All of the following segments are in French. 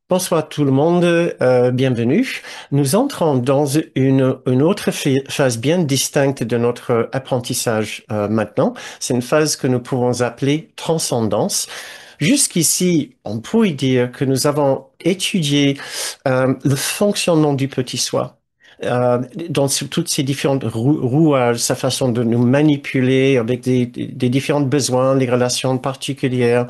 Bonsoir tout le monde, bienvenue. Nous entrons dans une autre phase bien distincte de notre apprentissage maintenant. C'est une phase que nous pouvons appeler transcendance. Jusqu'ici, on pourrait dire que nous avons étudié le fonctionnement du petit soi. Dans toutes ces différentes rouages, sa façon de nous manipuler avec des différents besoins, les relations particulières,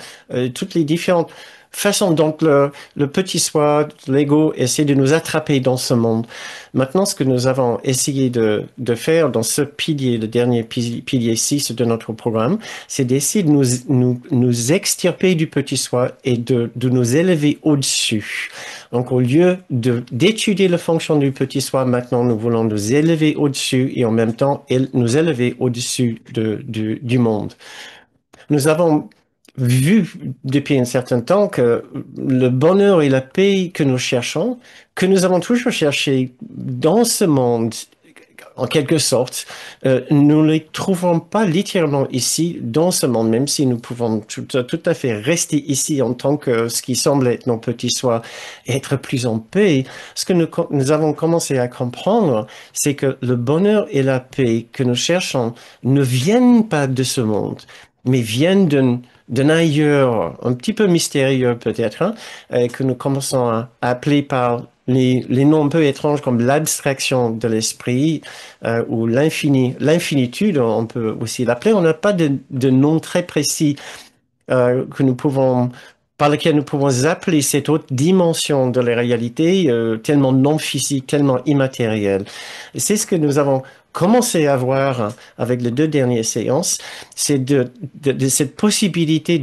toutes les différentes façons dont le petit soi, l'ego, essaie de nous attraper dans ce monde. Maintenant, ce que nous avons essayé de faire dans ce pilier, le dernier pilier 6 de notre programme, c'est d'essayer de nous extirper du petit soi et de nous élever au-dessus. Donc, au lieu d'étudier la fonction du petit soi, maintenant, nous voulons nous élever au-dessus et en même temps nous élever au-dessus du monde. Nous avons vu depuis un certain temps que le bonheur et la paix que nous cherchons, que nous avons toujours cherché dans ce monde, en quelque sorte, nous ne les trouvons pas littéralement ici, dans ce monde, même si nous pouvons tout à fait rester ici en tant que ce qui semble être nos petits soi, être plus en paix. Ce que nous avons commencé à comprendre, c'est que le bonheur et la paix que nous cherchons ne viennent pas de ce monde, mais viennent d'un ailleurs, un petit peu mystérieux peut-être, hein, que nous commençons à appeler par les noms un peu étranges comme l'abstraction de l'esprit ou l'infinitude, on peut aussi l'appeler. On n'a pas de nom très précis que nous pouvons, par lequel nous pouvons appeler cette autre dimension de la réalité, tellement non physique, tellement immatérielle. Et c'est ce que nous avons commencé à voir avec les deux dernières séances, c'est de cette possibilité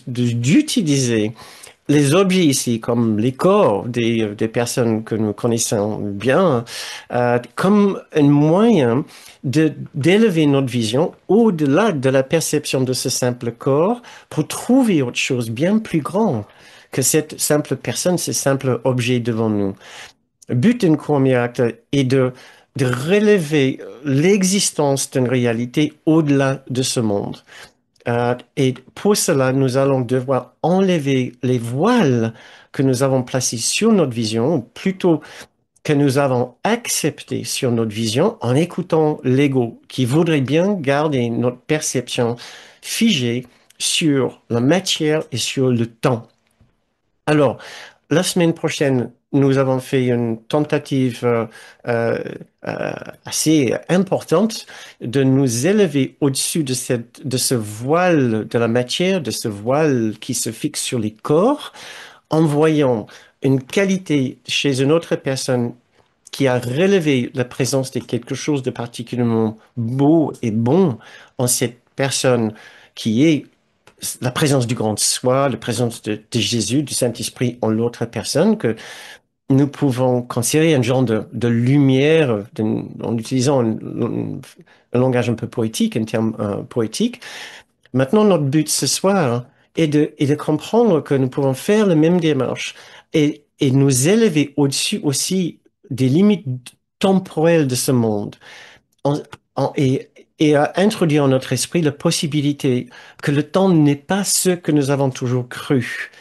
d'utiliser les objets ici, comme les corps des personnes que nous connaissons bien, comme un moyen d'élever notre vision au-delà de la perception de ce simple corps pour trouver autre chose bien plus grand que cette simple personne, ce simple objet devant nous. Le but d'un cours miracle est de relever l'existence d'une réalité au-delà de ce monde. Et pour cela, nous allons devoir enlever les voiles que nous avons placés sur notre vision, ou plutôt que nous avons acceptés sur notre vision en écoutant l'ego qui voudrait bien garder notre perception figée sur la matière et sur le temps. Alors, la semaine prochaine, nous avons fait une tentative euh, euh, assez importante de nous élever au-dessus de ce voile de la matière, de ce voile qui se fixe sur les corps, en voyant une qualité chez une autre personne qui a relevé la présence de quelque chose de particulièrement beau et bon en cette personne qui est la présence du grand soi, la présence de Jésus, du Saint-Esprit en l'autre personne, que nous pouvons considérer un genre de lumière en utilisant un langage un peu poétique, un terme poétique. Maintenant, notre but ce soir est de comprendre que nous pouvons faire la même démarche et nous élever au-dessus aussi des limites temporelles de ce monde en- et à introduire en notre esprit la possibilité que le temps n'est pas ce que nous avons toujours cru,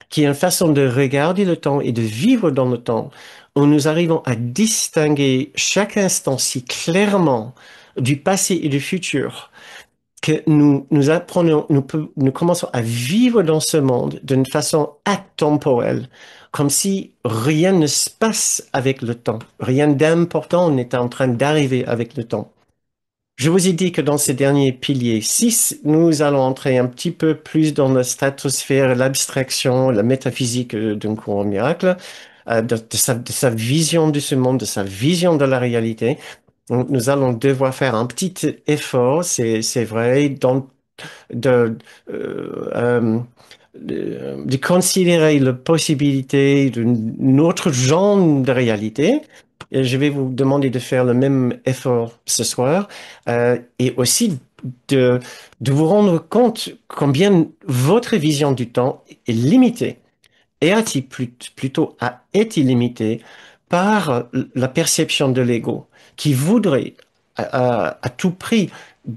qu'il y a une façon de regarder le temps et de vivre dans le temps où nous arrivons à distinguer chaque instant si clairement du passé et du futur que nous apprenons, nous commençons à vivre dans ce monde d'une façon atemporelle, comme si rien ne se passe avec le temps, rien d'important n'est en train d'arriver avec le temps. Je vous ai dit que dans ce dernier pilier 6, nous allons entrer un petit peu plus dans la stratosphère, l'abstraction, la métaphysique d'un courant miracle, de sa vision de ce monde, de sa vision de la réalité. Donc, nous allons devoir faire un petit effort, c'est vrai, de, euh, euh, de considérer la possibilité d'un autre genre de réalité. Et je vais vous demander de faire le même effort ce soir et aussi de, de vous rendre compte combien votre vision du temps est limitée et plutôt a été limitée par la perception de l'ego qui voudrait à tout prix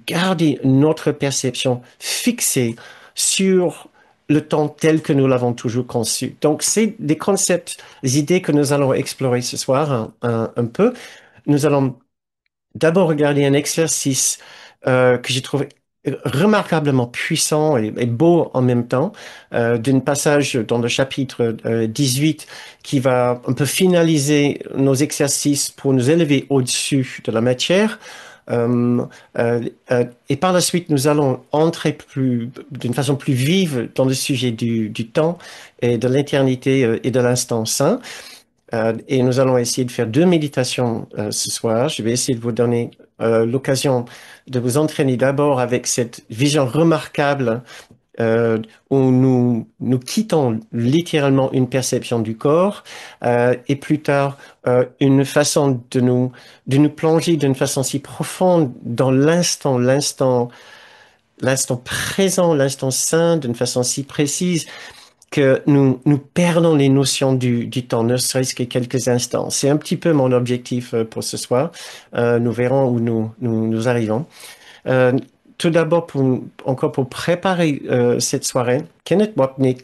garder notre perception fixée sur le temps tel que nous l'avons toujours conçu. Donc, c'est des concepts, des idées que nous allons explorer ce soir un peu. Nous allons d'abord regarder un exercice que j'ai trouvé remarquablement puissant et beau en même temps, d'un passage dans le chapitre 18 qui va un peu finaliser nos exercices pour nous élever au-dessus de la matière. Euh, et par la suite, nous allons entrer d'une façon plus vive dans le sujet du temps et de l'éternité et de l'instant saint. Et nous allons essayer de faire deux méditations ce soir. Je vais essayer de vous donner l'occasion de vous entraîner d'abord avec cette vision remarquable euh, où nous quittons littéralement une perception du corps et plus tard une façon de nous plonger d'une façon si profonde dans l'instant présent, l'instant sain, d'une façon si précise que nous perdons les notions du temps, ne serait-ce que quelques instants. C'est un petit peu mon objectif pour ce soir. Nous verrons où nous arrivons. Euh, Tout d'abord, encore pour préparer cette soirée, Kenneth Wapnick,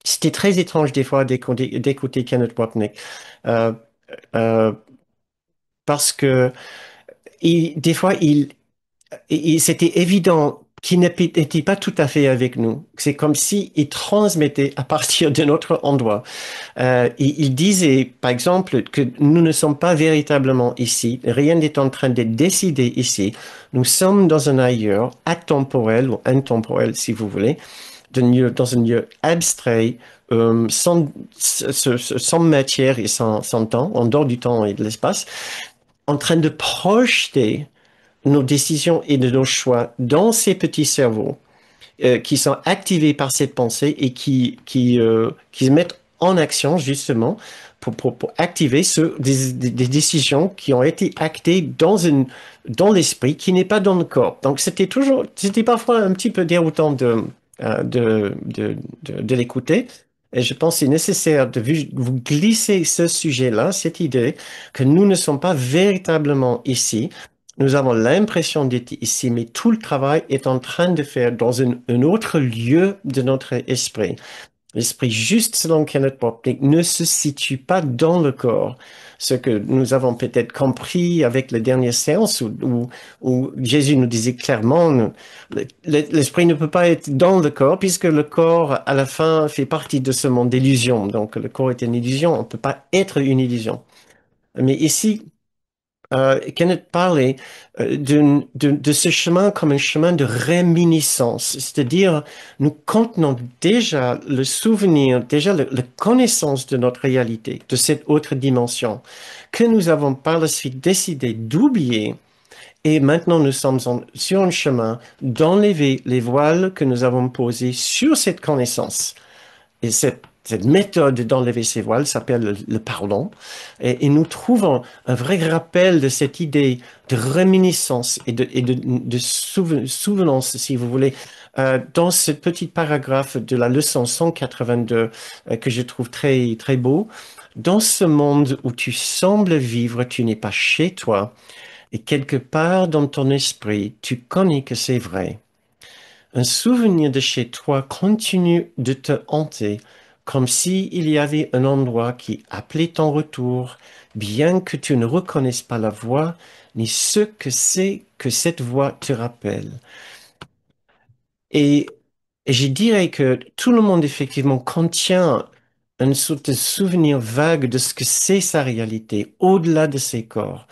c'était très étrange des fois d'écouter Kenneth Wapnick, euh, euh, parce que des fois, c'était évident qu'il n'était pas tout à fait avec nous. C'est comme s'il transmettait à partir de notre endroit. Il disait, par exemple, que nous ne sommes pas véritablement ici. Rien n'est en train d'être décidé ici. Nous sommes dans un ailleurs, atemporel ou intemporel, si vous voulez, dans un lieu abstrait, sans matière et sans temps, en dehors du temps et de l'espace, en train de projeter nos décisions et de nos choix dans ces petits cerveaux qui sont activés par cette pensée et qui se mettent en action justement pour activer des décisions qui ont été actées dans l'esprit qui n'est pas dans le corps. Donc c'était parfois un petit peu déroutant de l'écouter. Et je pense que c'est nécessaire de vous glisser ce sujet-là, cette idée que nous ne sommes pas véritablement ici. Nous avons l'impression d'être ici, mais tout le travail est en train de faire dans un autre lieu de notre esprit. L'esprit, juste selon Kenneth Wapnick, ne se situe pas dans le corps. Ce que nous avons peut-être compris avec la dernière séance où Jésus nous disait clairement, l'esprit ne peut pas être dans le corps puisque le corps, à la fin, fait partie de ce monde d'illusion. Donc, le corps est une illusion, on ne peut pas être une illusion. Mais ici, Kenneth parlait de ce chemin comme un chemin de réminiscence, c'est-à-dire nous contenons déjà le souvenir, déjà la connaissance de notre réalité, de cette autre dimension, que nous avons par la suite décidé d'oublier. Et maintenant, nous sommes sur un chemin d'enlever les voiles que nous avons posés sur cette connaissance. Et cette méthode d'enlever ses voiles s'appelle le pardon. Et nous trouvons un vrai rappel de cette idée de réminiscence et de souvenance, si vous voulez, dans ce petit paragraphe de la leçon 182 que je trouve très, très beau. Dans ce monde où tu sembles vivre, tu n'es pas chez toi. Et quelque part dans ton esprit, tu connais que c'est vrai. Un souvenir de chez toi continue de te hanter, comme s'il y avait un endroit qui appelait ton retour, bien que tu ne reconnaisses pas la voix, ni ce que c'est que cette voix te rappelle. Et, et je dirais que tout le monde effectivement contient une sorte de souvenir vague de ce que c'est sa réalité, au-delà de ses corps.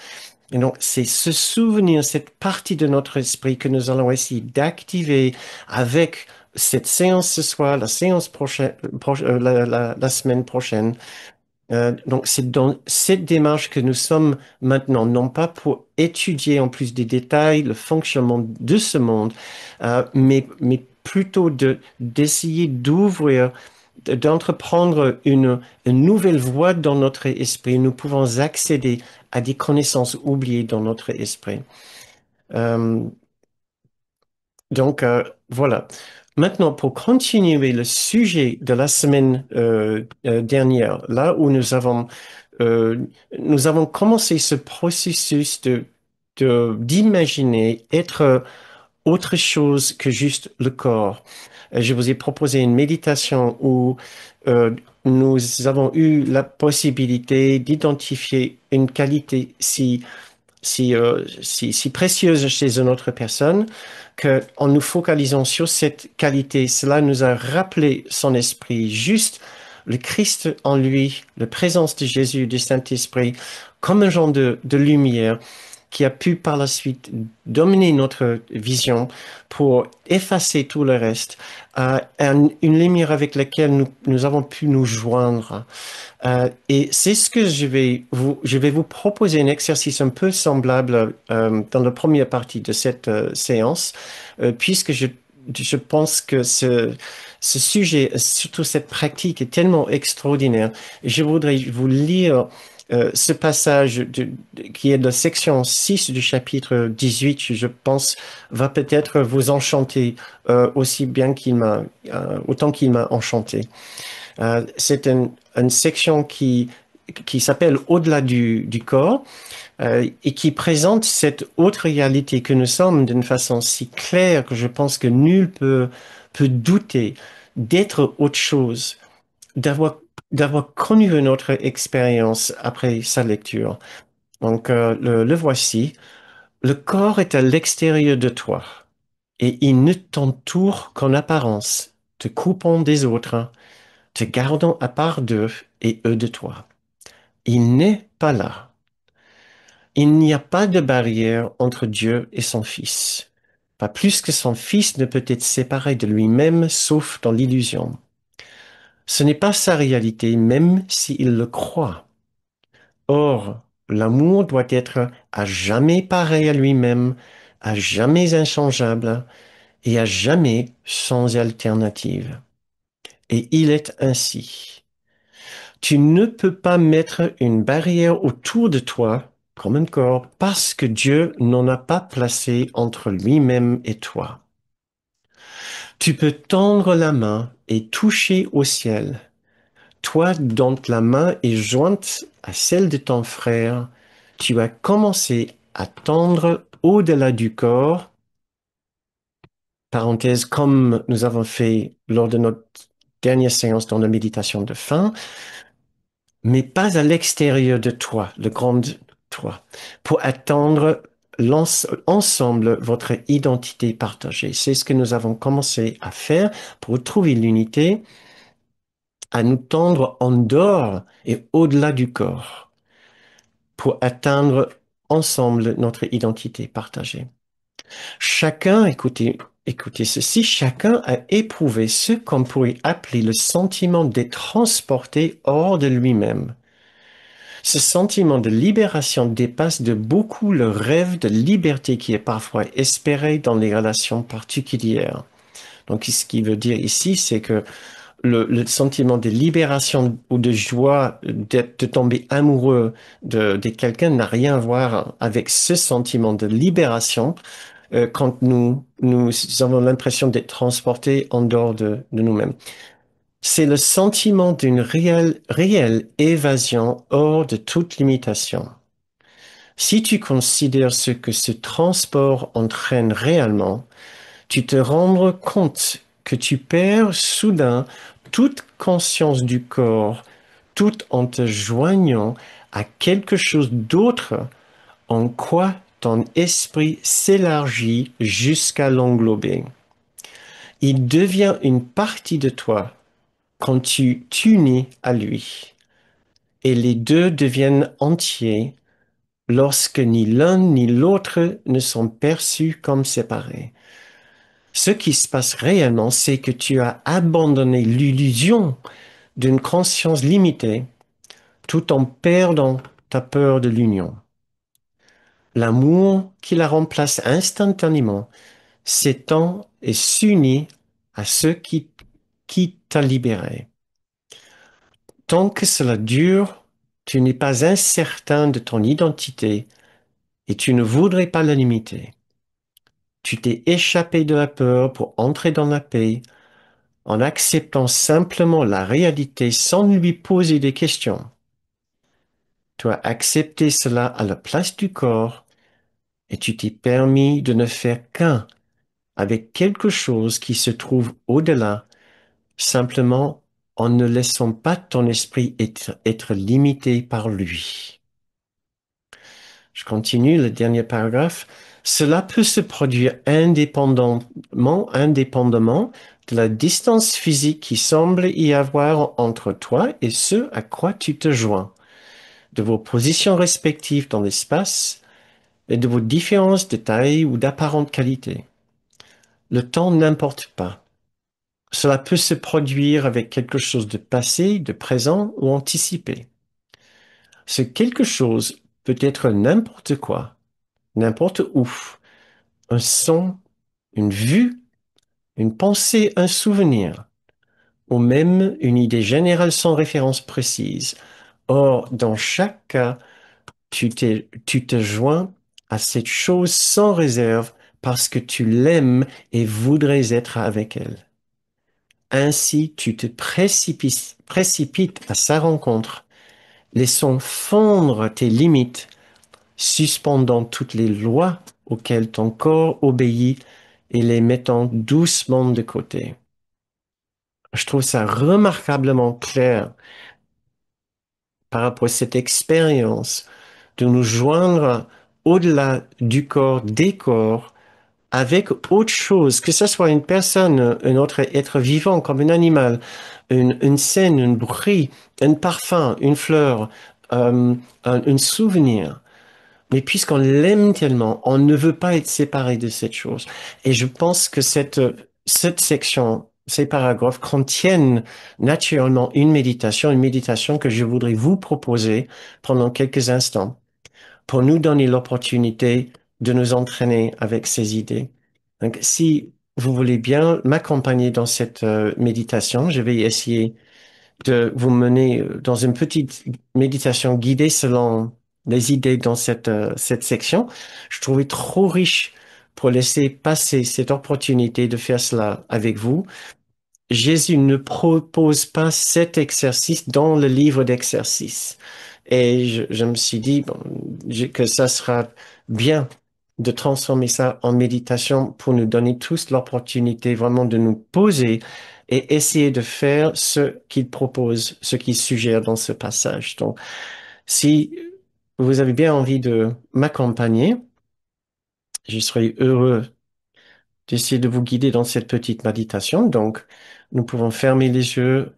Et donc, c'est ce souvenir, cette partie de notre esprit que nous allons essayer d'activer avec cette séance ce soir, la séance prochaine, la semaine prochaine. Donc, c'est dans cette démarche que nous sommes maintenant, non pas pour étudier en plus des détails le fonctionnement de ce monde, mais plutôt d'essayer d'ouvrir, d'entreprendre une nouvelle voie dans notre esprit. Nous pouvons accéder à des connaissances oubliées dans notre esprit. Euh, voilà. Maintenant, pour continuer le sujet de la semaine dernière, là où euh, nous avons commencé ce processus d'imaginer être autre chose que juste le corps. je vous ai proposé une méditation où euh, nous avons eu la possibilité d'identifier une qualité si précieuse chez une autre personne que en nous focalisant sur cette qualité, cela nous a rappelé son esprit juste, le Christ en lui, la présence de Jésus, du Saint-Esprit, comme un genre de lumière qui a pu par la suite dominer notre vision pour effacer tout le reste, une lumière avec laquelle nous avons pu nous joindre. Et c'est ce que je vais vous proposer un exercice un peu semblable dans la première partie de cette séance, puisque je pense que ce sujet, surtout cette pratique, est tellement extraordinaire. Je voudrais vous lire ce passage qui est de section 6 du chapitre 18, je pense, va peut-être vous enchanter aussi bien autant qu'il m'a enchanté. C'est une section qui s'appelle Au-delà du corps et qui présente cette autre réalité que nous sommes d'une façon si claire que je pense que nul peut douter d'être autre chose, d'avoir d'avoir connu une autre expérience après sa lecture. Donc, le voici. Le corps est à l'extérieur de toi et il ne t'entoure qu'en apparence, te coupant des autres, te gardant à part d'eux et eux de toi. Il n'est pas là. Il n'y a pas de barrière entre Dieu et son Fils. Pas plus que son Fils ne peut être séparé de lui-même sauf dans l'illusion. Ce n'est pas sa réalité même s'il le croit. Or, l'amour doit être à jamais pareil à lui-même, à jamais inchangeable et à jamais sans alternative. Et il est ainsi. Tu ne peux pas mettre une barrière autour de toi, comme un corps, parce que Dieu n'en a pas placé entre lui-même et toi. Tu peux tendre la main et toucher au ciel. Toi dont la main est jointe à celle de ton frère, tu as commencé à tendre au-delà du corps, parenthèse, comme nous avons fait lors de notre dernière séance dans la méditation de fin, mais pas à l'extérieur de toi, le grand toi, pour atteindre ensemble votre identité partagée. C'est ce que nous avons commencé à faire pour trouver l'unité, à nous tendre en dehors et au-delà du corps, pour atteindre ensemble notre identité partagée. Chacun, écoutez ceci, chacun a éprouvé ce qu'on pourrait appeler le sentiment d'être transporté hors de lui-même. Ce sentiment de libération dépasse de beaucoup le rêve de liberté qui est parfois espéré dans les relations particulières. Donc, ce qui veut dire ici, c'est que le sentiment de libération ou de joie de tomber amoureux de quelqu'un n'a rien à voir avec ce sentiment de libération quand nous avons l'impression d'être transportés en dehors de nous-mêmes. C'est le sentiment d'une réelle évasion hors de toute limitation. Si tu considères ce que ce transport entraîne réellement, tu te rends compte que tu perds soudain toute conscience du corps, tout en te joignant à quelque chose d'autre en quoi ton esprit s'élargit jusqu'à l'englober. Il devient une partie de toi quand tu t'unis à lui, et les deux deviennent entiers lorsque ni l'un ni l'autre ne sont perçus comme séparés. Ce qui se passe réellement, c'est que tu as abandonné l'illusion d'une conscience limitée tout en perdant ta peur de l'union. L'amour qui la remplace instantanément s'étend et s'unit à ce qui t'a libéré. Tant que cela dure, tu n'es pas incertain de ton identité et tu ne voudrais pas la limiter. Tu t'es échappé de la peur pour entrer dans la paix en acceptant simplement la réalité sans lui poser des questions. Tu as accepté cela à la place du corps et tu t'es permis de ne faire qu'un avec quelque chose qui se trouve au-delà, simplement en ne laissant pas ton esprit être limité par lui. Je continue le dernier paragraphe. Cela peut se produire indépendamment de la distance physique qui semble y avoir entre toi et ce à quoi tu te joins, de vos positions respectives dans l'espace et de vos différences de taille ou d'apparente qualité. Le temps n'importe pas. Cela peut se produire avec quelque chose de passé, de présent ou anticipé. Ce quelque chose peut être n'importe quoi, n'importe où. Un son, une vue, une pensée, un souvenir, ou même une idée générale sans référence précise. Or, dans chaque cas, tu te joins à cette chose sans réserve parce que tu l'aimes et voudrais être avec elle. Ainsi, tu te précipites à sa rencontre, laissant fondre tes limites, suspendant toutes les lois auxquelles ton corps obéit et les mettant doucement de côté. Je trouve ça remarquablement clair par rapport à cette expérience de nous joindre au-delà du corps, des corps, avec autre chose, que ce soit une personne, un autre être vivant comme un animal, une scène, un bruit, un parfum, une fleur, un souvenir. Mais puisqu'on l'aime tellement, on ne veut pas être séparé de cette chose. Et je pense que cette section, ces paragraphes contiennent naturellement une méditation que je voudrais vous proposer pendant quelques instants pour nous donner l'opportunité de nous entraîner avec ces idées. Donc, si vous voulez bien m'accompagner dans cette méditation, je vais essayer de vous mener dans une petite méditation guidée selon les idées dans cette section. Je trouvais trop riche pour laisser passer cette opportunité de faire cela avec vous. Jésus ne propose pas cet exercice dans le livre d'exercices. Et je me suis dit bon, que ça sera bien de transformer ça en méditation pour nous donner tous l'opportunité vraiment de nous poser et essayer de faire ce qu'il propose, ce qu'il suggère dans ce passage. Donc, si vous avez bien envie de m'accompagner, je serai heureux d'essayer de vous guider dans cette petite méditation. Donc, nous pouvons fermer les yeux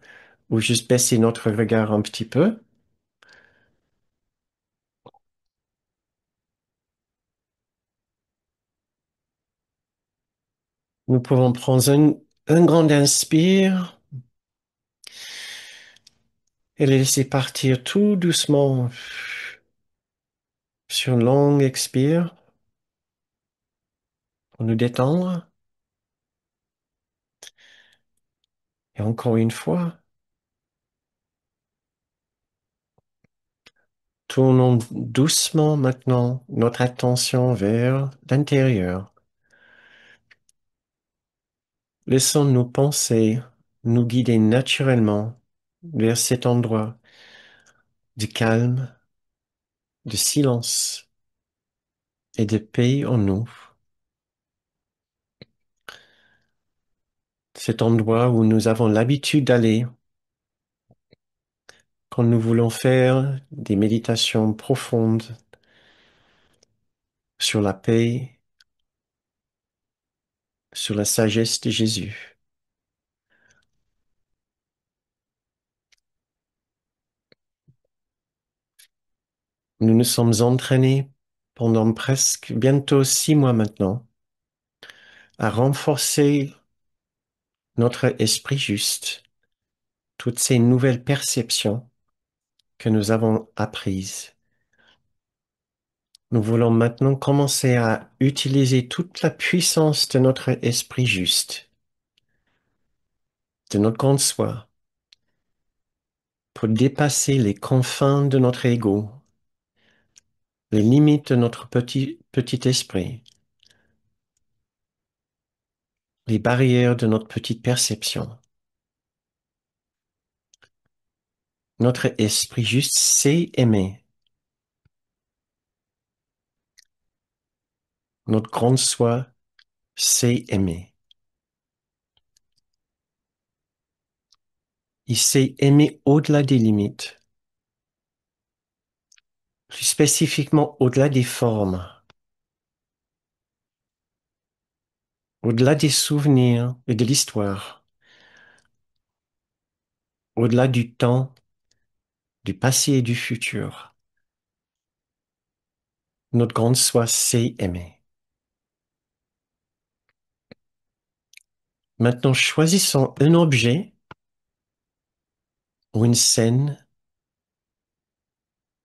ou juste baisser notre regard un petit peu. Nous pouvons prendre un grand inspire et le laisser partir tout doucement sur une longue expire pour nous détendre. Et encore une fois, tournons doucement maintenant notre attention vers l'intérieur. Laissons nos pensées nous guider naturellement vers cet endroit de calme, de silence et de paix en nous. Cet endroit où nous avons l'habitude d'aller quand nous voulons faire des méditations profondes sur la paix, sur la sagesse de Jésus. Nous nous sommes entraînés pendant presque bientôt 6 mois maintenant à renforcer notre esprit juste, toutes ces nouvelles perceptions que nous avons apprises. Nous voulons maintenant commencer à utiliser toute la puissance de notre esprit juste, de notre grand soi, pour dépasser les confins de notre ego, les limites de notre petit esprit, les barrières de notre petite perception. Notre esprit juste sait aimer. Notre grand soi sait aimer. Il sait aimer au-delà des limites, plus spécifiquement au-delà des formes, au-delà des souvenirs et de l'histoire, au-delà du temps, du passé et du futur. Notre grande soi sait aimer. Maintenant, choisissons un objet ou une scène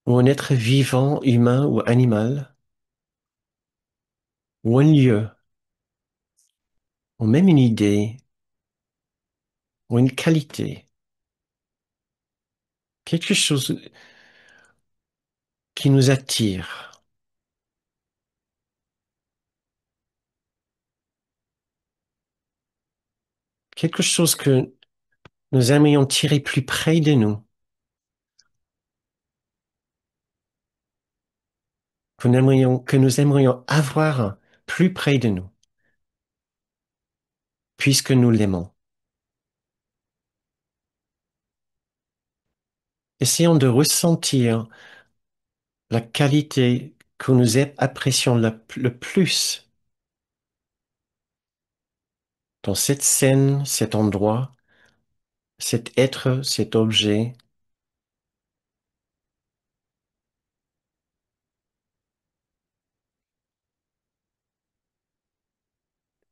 ou un être vivant, humain ou animal, ou un lieu, ou même une idée, ou une qualité, quelque chose qui nous attire, quelque chose que nous aimerions tirer plus près de nous, que nous aimerions avoir plus près de nous, puisque nous l'aimons. Essayons de ressentir la qualité que nous apprécions le plus dans cette scène, cet endroit, cet être, cet objet.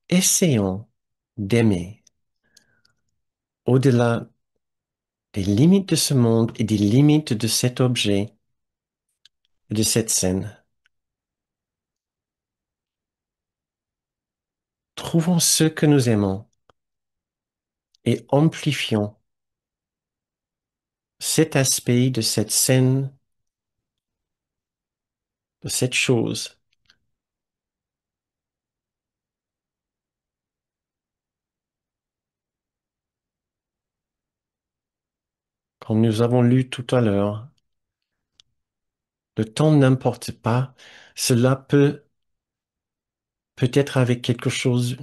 Essayons d'aimer au-delà des limites de ce monde et des limites de cet objet, de cette scène. Trouvons ce que nous aimons et amplifions cet aspect de cette scène, de cette chose, comme nous avons lu tout à l'heure. Le temps n'importe pas, cela peut être avec quelque chose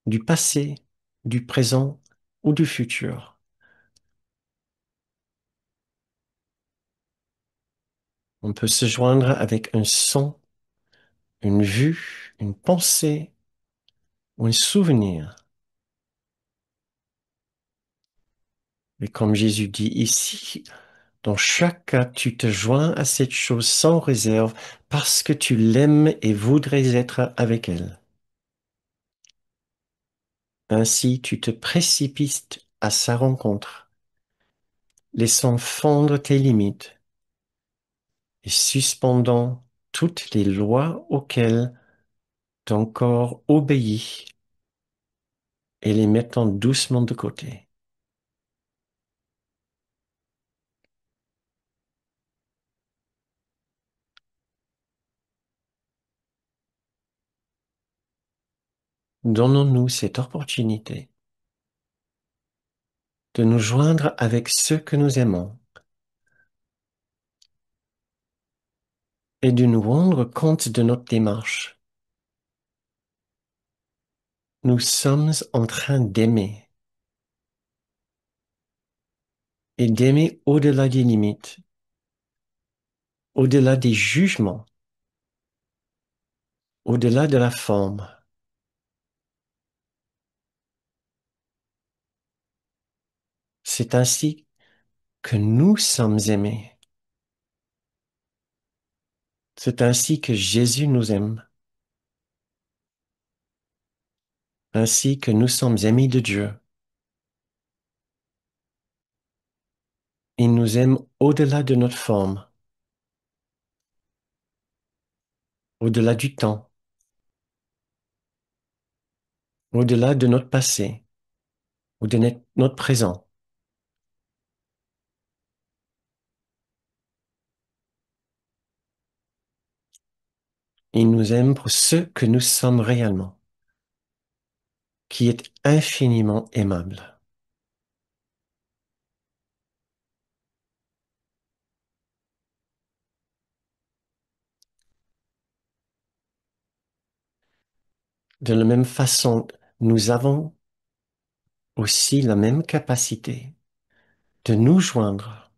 du passé, du présent ou du futur. On peut se joindre avec un son, une vue, une pensée ou un souvenir. Mais comme Jésus dit ici, dans chaque cas, tu te joins à cette chose sans réserve parce que tu l'aimes et voudrais être avec elle. Ainsi, tu te précipites à sa rencontre, laissant fondre tes limites et suspendant toutes les lois auxquelles ton corps obéit et les mettant doucement de côté. Donnons-nous cette opportunité de nous joindre avec ceux que nous aimons et de nous rendre compte de notre démarche. Nous sommes en train d'aimer et d'aimer au-delà des limites, au-delà des jugements, au-delà de la forme. C'est ainsi que nous sommes aimés. C'est ainsi que Jésus nous aime, ainsi que nous sommes amis de Dieu. Il nous aime au-delà de notre forme, au-delà du temps, au-delà de notre passé ou de notre présent. Il nous aime pour ce que nous sommes réellement, qui est infiniment aimable. De la même façon, nous avons aussi la même capacité de nous joindre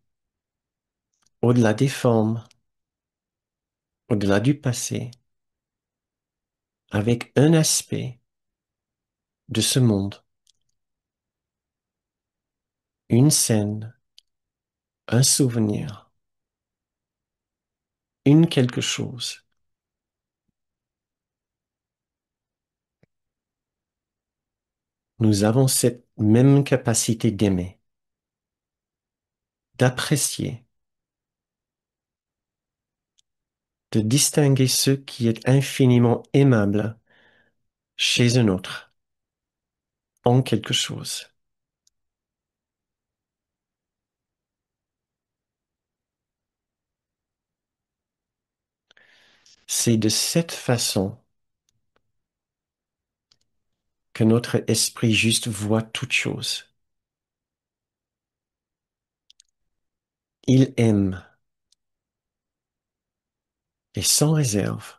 au-delà des formes, au-delà du passé, avec un aspect de ce monde, une scène, un souvenir, une quelque chose. Nous avons cette même capacité d'aimer, d'apprécier, de distinguer ce qui est infiniment aimable chez un autre, en quelque chose. C'est de cette façon que notre esprit juste voit toute chose. Il aime, et sans réserve,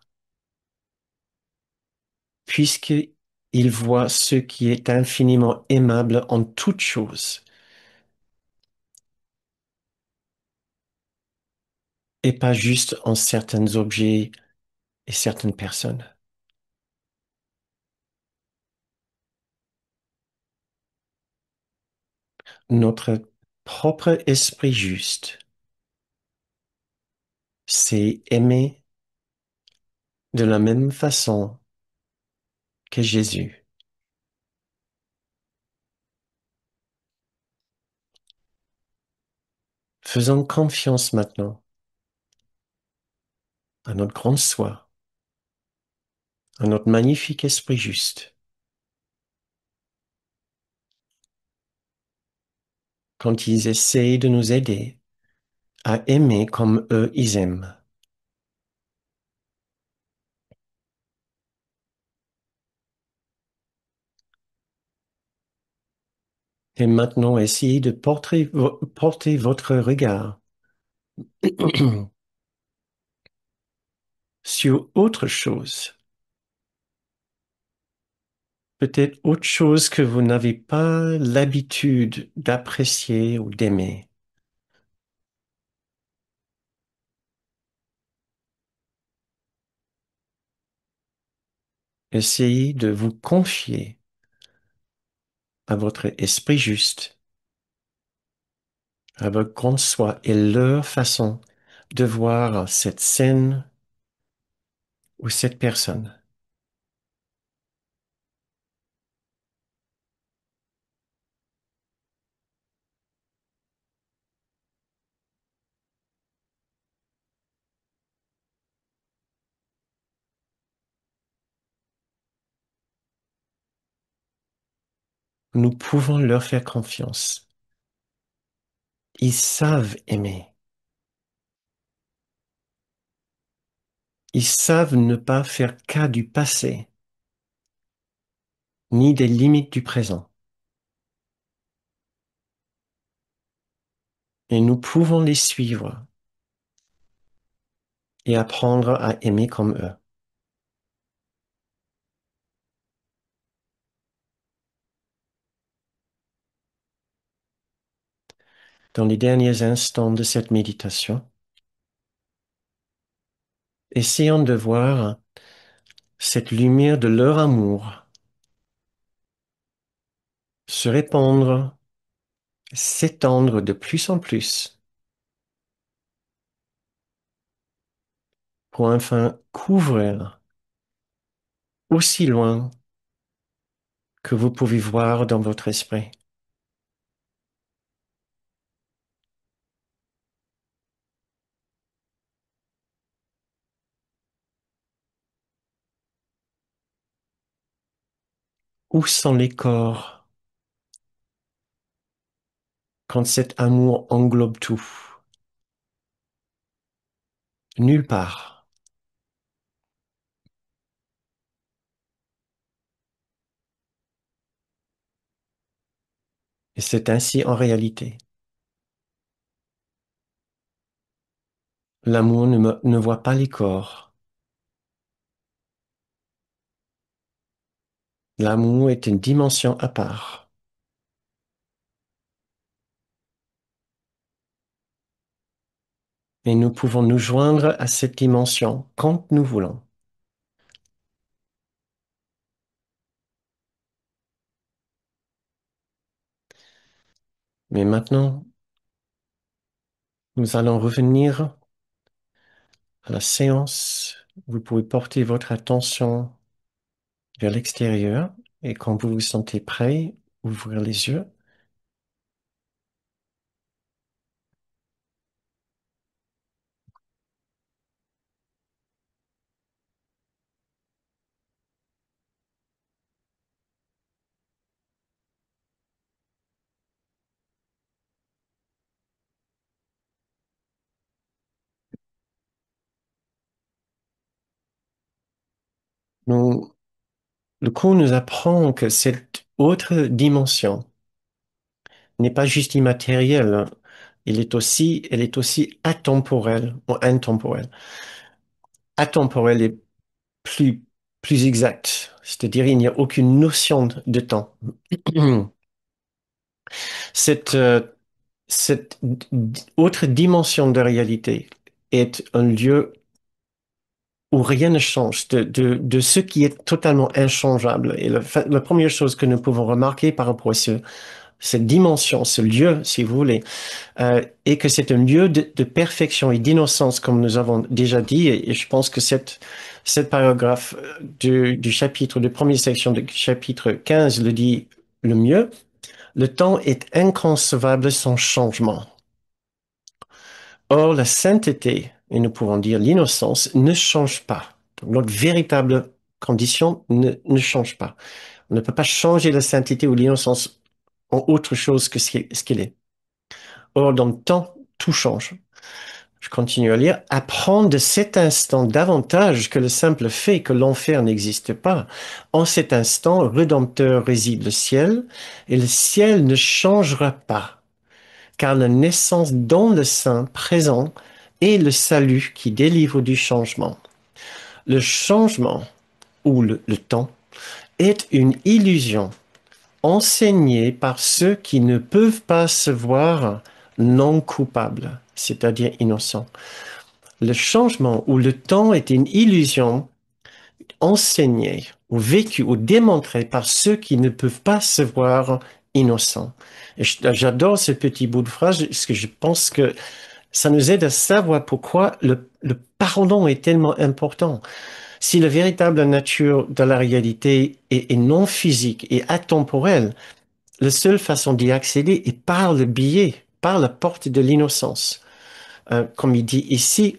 puisqu'il voit ce qui est infiniment aimable en toute chose, et pas juste en certains objets et certaines personnes. Notre propre esprit juste, c'est aimer de la même façon que Jésus. Faisons confiance maintenant à notre grande soi, à notre magnifique esprit juste, quand ils essayent de nous aider à aimer comme eux ils aiment. Et maintenant, essayez de porter votre regard sur autre chose. Peut-être autre chose que vous n'avez pas l'habitude d'apprécier ou d'aimer. Essayez de vous confier à votre esprit juste, à votre grande soi et leur façon de voir cette scène ou cette personne. Nous pouvons leur faire confiance. Ils savent aimer. Ils savent ne pas faire cas du passé, ni des limites du présent. Et nous pouvons les suivre et apprendre à aimer comme eux. Dans les derniers instants de cette méditation, essayons de voir cette lumière de leur amour se répandre, s'étendre de plus en plus pour enfin couvrir aussi loin que vous pouvez voir dans votre esprit. Où sont les corps quand cet amour englobe tout? Nulle part. Et c'est ainsi en réalité. L'amour ne voit pas les corps. L'amour est une dimension à part. Et nous pouvons nous joindre à cette dimension quand nous voulons. Mais maintenant, nous allons revenir à la séance. Vous pouvez porter votre attention vers l'extérieur et quand vous vous sentez prêt, ouvrir les yeux. Nous, le cours nous apprend que cette autre dimension n'est pas juste immatérielle, hein. Elle est aussi atemporelle ou intemporelle. Atemporelle est plus, plus exact, c'est-à-dire il n'y a aucune notion de temps. Cette, cette autre dimension de réalité est un lieu où rien ne change, de ce qui est totalement inchangeable. Et la première chose que nous pouvons remarquer par rapport à cette dimension, ce lieu, si vous voulez, est que c'est un lieu de perfection et d'innocence, comme nous avons déjà dit. Et je pense que cette paragraphe du chapitre, de première section du chapitre 15 le dit le mieux. Le temps est inconcevable sans changement. Or, la sainteté, et nous pouvons dire l'innocence, ne change pas. Donc, notre véritable condition ne change pas. On ne peut pas changer la sainteté ou l'innocence en autre chose que ce qu'il est. Or, dans le temps, tout change. Je continue à lire. Apprendre de cet instant davantage que le simple fait que l'enfer n'existe pas. En cet instant rédempteur réside le ciel, et le ciel ne changera pas, car la naissance dans le sein présent est le salut qui délivre du changement. Le changement, ou le temps, est une illusion enseignée par ceux qui ne peuvent pas se voir non coupables, c'est-à-dire innocents. Le changement ou le temps est une illusion enseignée ou vécue ou démontrée par ceux qui ne peuvent pas se voir innocents. Et j'adore ce petit bout de phrase parce que je pense que ça nous aide à savoir pourquoi le pardon est tellement important. Si la véritable nature de la réalité est non physique et atemporelle, la seule façon d'y accéder est par le biais, par la porte de l'innocence. Comme il dit ici,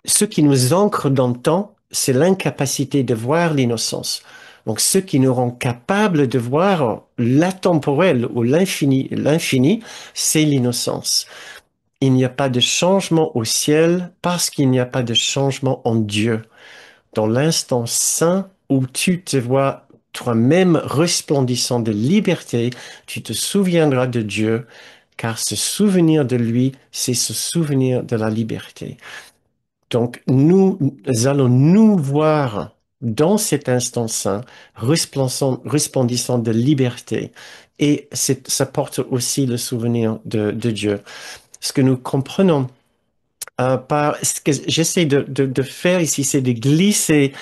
ce qui nous ancre dans le temps, c'est l'incapacité de voir l'innocence. Donc, ce qui nous rend capables de voir l'atemporel ou l'infini, c'est l'innocence. Il n'y a pas de changement au ciel parce qu'il n'y a pas de changement en Dieu. Dans l'instant saint où tu te vois toi-même resplendissant de liberté, tu te souviendras de Dieu, car se souvenir de lui, c'est se souvenir de la liberté. Donc, nous allons nous voir dans cet instant saint, resplendissant de liberté. Et ça porte aussi le souvenir de Dieu. Ce que nous comprenons ce que j'essaie de faire ici, c'est de glisser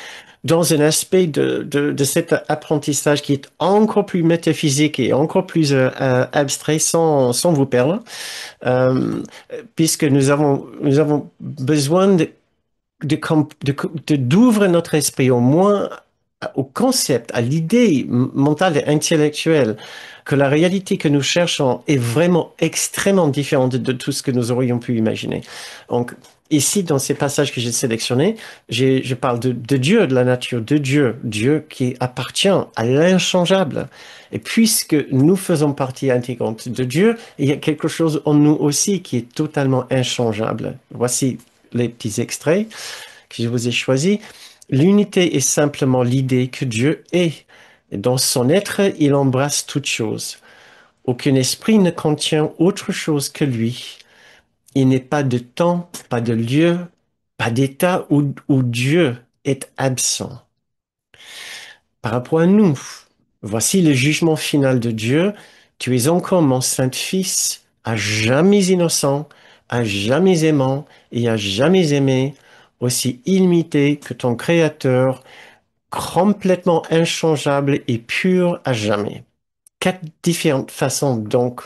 dans un aspect de cet apprentissage qui est encore plus métaphysique et encore plus abstrait sans vous perdre, euh, puisque nous avons besoin d'ouvrir notre esprit au moins au concept, à l'idée mentale et intellectuelle que la réalité que nous cherchons est vraiment extrêmement différente de tout ce que nous aurions pu imaginer. Donc, ici, dans ces passages que j'ai sélectionnés, je parle de Dieu, de la nature de Dieu, Dieu qui appartient à l'inchangeable. Et puisque nous faisons partie intégrante de Dieu, il y a quelque chose en nous aussi qui est totalement inchangeable. Voici les petits extraits que je vous ai choisis. L'unité est simplement l'idée que Dieu est. Et dans son être, il embrasse toute chose. Aucun esprit ne contient autre chose que lui. Il n'est pas de temps, pas de lieu, pas d'état où Dieu est absent. par rapport à nous. Voici le jugement final de Dieu. Tu es encore mon saint fils, à jamais innocent, à jamais aimant et à jamais aimé, aussi illimité que ton Créateur, complètement inchangeable et pur à jamais. Quatre différentes façons, donc,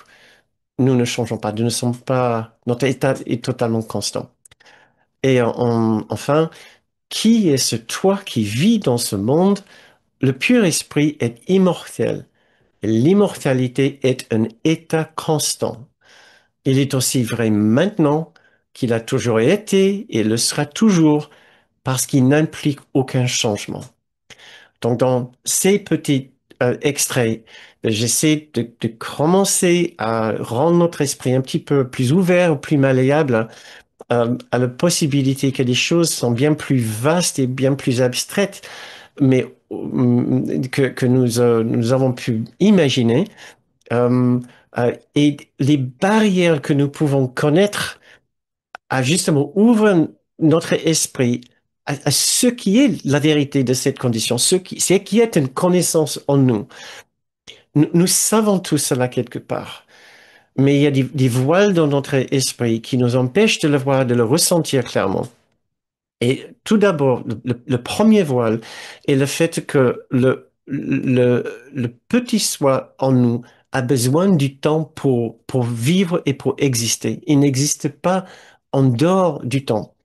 nous ne changeons pas, nous ne sommes pas, notre état est totalement constant. Et enfin, qui est ce toi qui vit dans ce monde? Le pur esprit est immortel. L'immortalité est un état constant. Il est aussi vrai maintenant qu'il a toujours été et le sera toujours parce qu'il n'implique aucun changement. Donc, dans ces petits extraits, j'essaie de commencer à rendre notre esprit un petit peu plus ouvert, plus malléable à la possibilité que les choses sont bien plus vastes et bien plus abstraites, mais que nous avons pu imaginer. Et les barrières que nous pouvons connaître à justement ouvrir notre esprit à ce qui est la vérité de cette condition, ce qui est une connaissance en nous. Nous savons tout cela quelque part, mais il y a des voiles dans notre esprit qui nous empêchent de le voir, de le ressentir clairement. Et tout d'abord, le premier voile est le fait que le petit soi en nous a besoin du temps pour vivre et pour exister. Il n'existe pas en dehors du temps.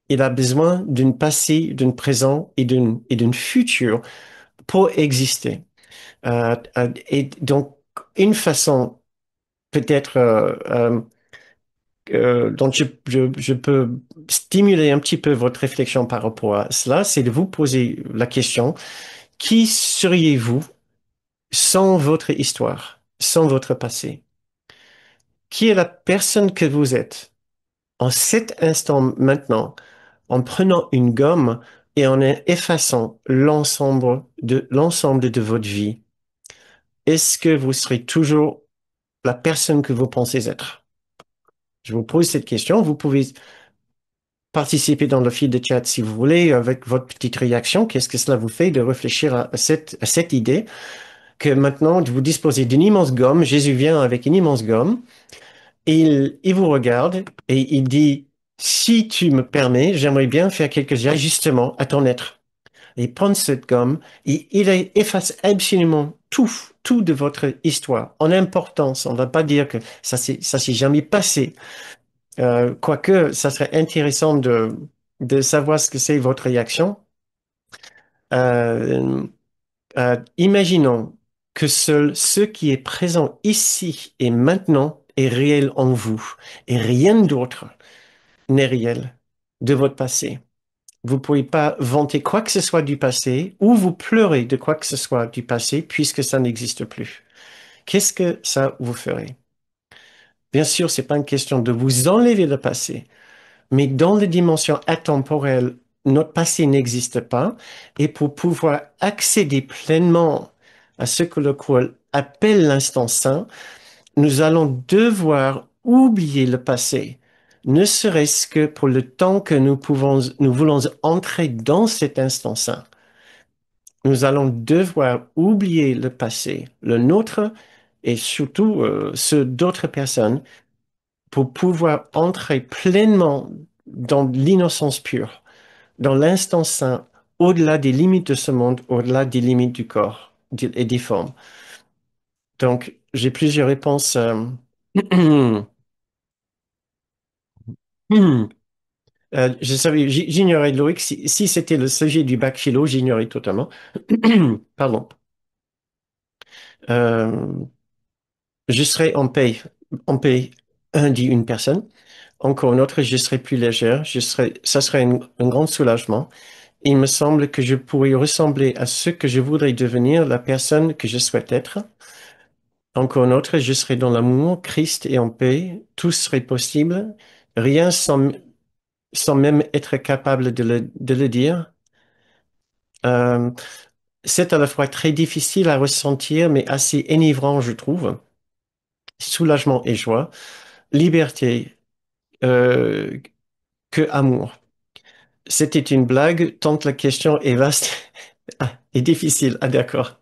Il a besoin d'un passé, d'un présent et d'un futur pour exister. Et donc, une façon peut-être dont je peux stimuler un petit peu votre réflexion par rapport à cela, c'est de vous poser la question, qui seriez-vous sans votre histoire, sans votre passé? Qui est la personne que vous êtes en cet instant maintenant, en prenant une gomme et en effaçant l'ensemble de votre vie? Est-ce que vous serez toujours la personne que vous pensez être? Je vous pose cette question. Vous pouvez participer dans le fil de chat si vous voulez avec votre petite réaction. Qu'est-ce que cela vous fait de réfléchir à cette idée que maintenant vous disposez d'une immense gomme, Jésus vient avec une immense gomme, il vous regarde et il dit, si tu me permets, j'aimerais bien faire quelques ajustements à ton être. Et il prend cette gomme et il efface absolument tout de votre histoire en importance. On ne va pas dire que ça s'est jamais passé. Quoique, ça serait intéressant de savoir ce que c'est votre réaction. Euh, Imaginons que seul ce qui est présent ici et maintenant est réel en vous et rien d'autre n'est réel de votre passé. Vous ne pouvez pas vanter quoi que ce soit du passé ou vous pleurer de quoi que ce soit du passé puisque ça n'existe plus. Qu'est-ce que ça vous ferait? Bien sûr, c'est pas une question de vous enlever le passé, mais dans les dimensions atemporelles, notre passé n'existe pas. Et pour pouvoir accéder pleinement à ce que le courant appelle l'instant saint, nous allons devoir oublier le passé, ne serait-ce que pour le temps que nous voulons entrer dans cet instant saint. Nous allons devoir oublier le passé, le nôtre et surtout ceux d'autres personnes pour pouvoir entrer pleinement dans l'innocence pure, dans l'instant saint, au-delà des limites de ce monde, au-delà des limites du corps et des formes. Donc, j'ai plusieurs réponses. Je savais, j'ignorais, Loïc, si c'était le sujet du bac philo, j'ignorais totalement. Pardon. Euh, je serais en paix, dit une personne. Encore une autre, je serais plus légère. Ça serait un grand soulagement. Il me semble que je pourrais ressembler à ce que je voudrais devenir, la personne que je souhaite être. Encore une autre, je serais dans l'amour, Christ et en paix. Tout serait possible. Rien sans même être capable de le dire. Euh, c'est à la fois très difficile à ressentir, mais assez enivrant, je trouve. Soulagement et joie. Liberté, euh, que amour. C'était une blague, tant que la question est vaste. Et difficile. Ah, d'accord.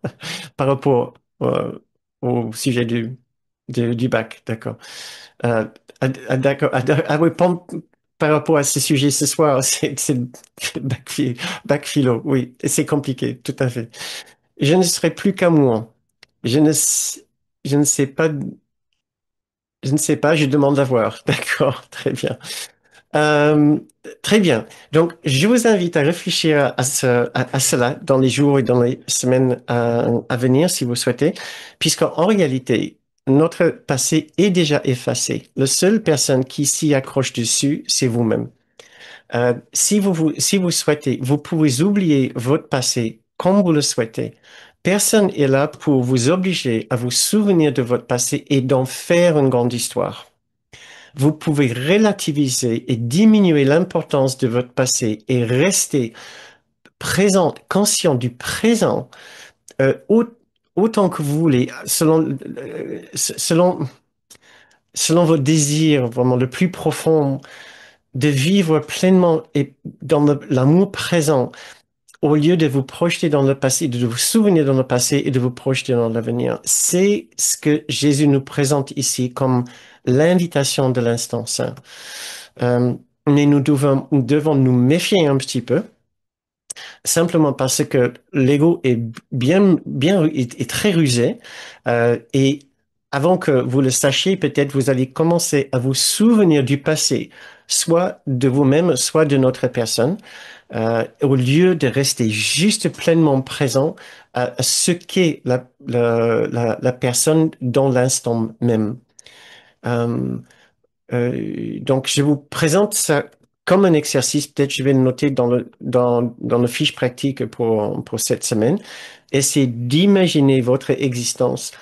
Par rapport au sujet du bac, d'accord. D'accord. Ah oui, par rapport à ce sujet ce soir, c'est le bac philo. Oui, c'est compliqué, tout à fait. Je ne serai plus qu'à moi. Je ne, s- je ne sais pas, je ne sais pas, je demande à voir. D'accord, très bien. Euh, Très bien. Donc, je vous invite à réfléchir à cela dans les jours et dans les semaines à venir, si vous souhaitez, puisqu'en réalité, notre passé est déjà effacé. La seule personne qui s'y accroche dessus, c'est vous-même. Si vous souhaitez, vous pouvez oublier votre passé comme vous le souhaitez. Personne est là pour vous obliger à vous souvenir de votre passé et d'en faire une grande histoire. Vous pouvez relativiser et diminuer l'importance de votre passé et rester présent, conscient du présent, autant que vous voulez, selon vos désirs vraiment le plus profond, de vivre pleinement et dans l'amour présent, au lieu de vous projeter dans le passé, de vous souvenir dans le passé et de vous projeter dans l'avenir. C'est ce que Jésus nous présente ici comme l'invitation de l'instant saint. Euh, mais nous devons nous méfier un petit peu, simplement parce que l'ego est est très rusé. Et avant que vous le sachiez, peut-être vous allez commencer à vous souvenir du passé, soit de vous-même, soit de notre personne, au lieu de rester juste pleinement présent à ce qu'est la personne dans l'instant même. Euh, donc, je vous présente ça comme un exercice. Peut-être je vais le noter dans le fiche pratique pour cette semaine. Essayez d'imaginer votre existence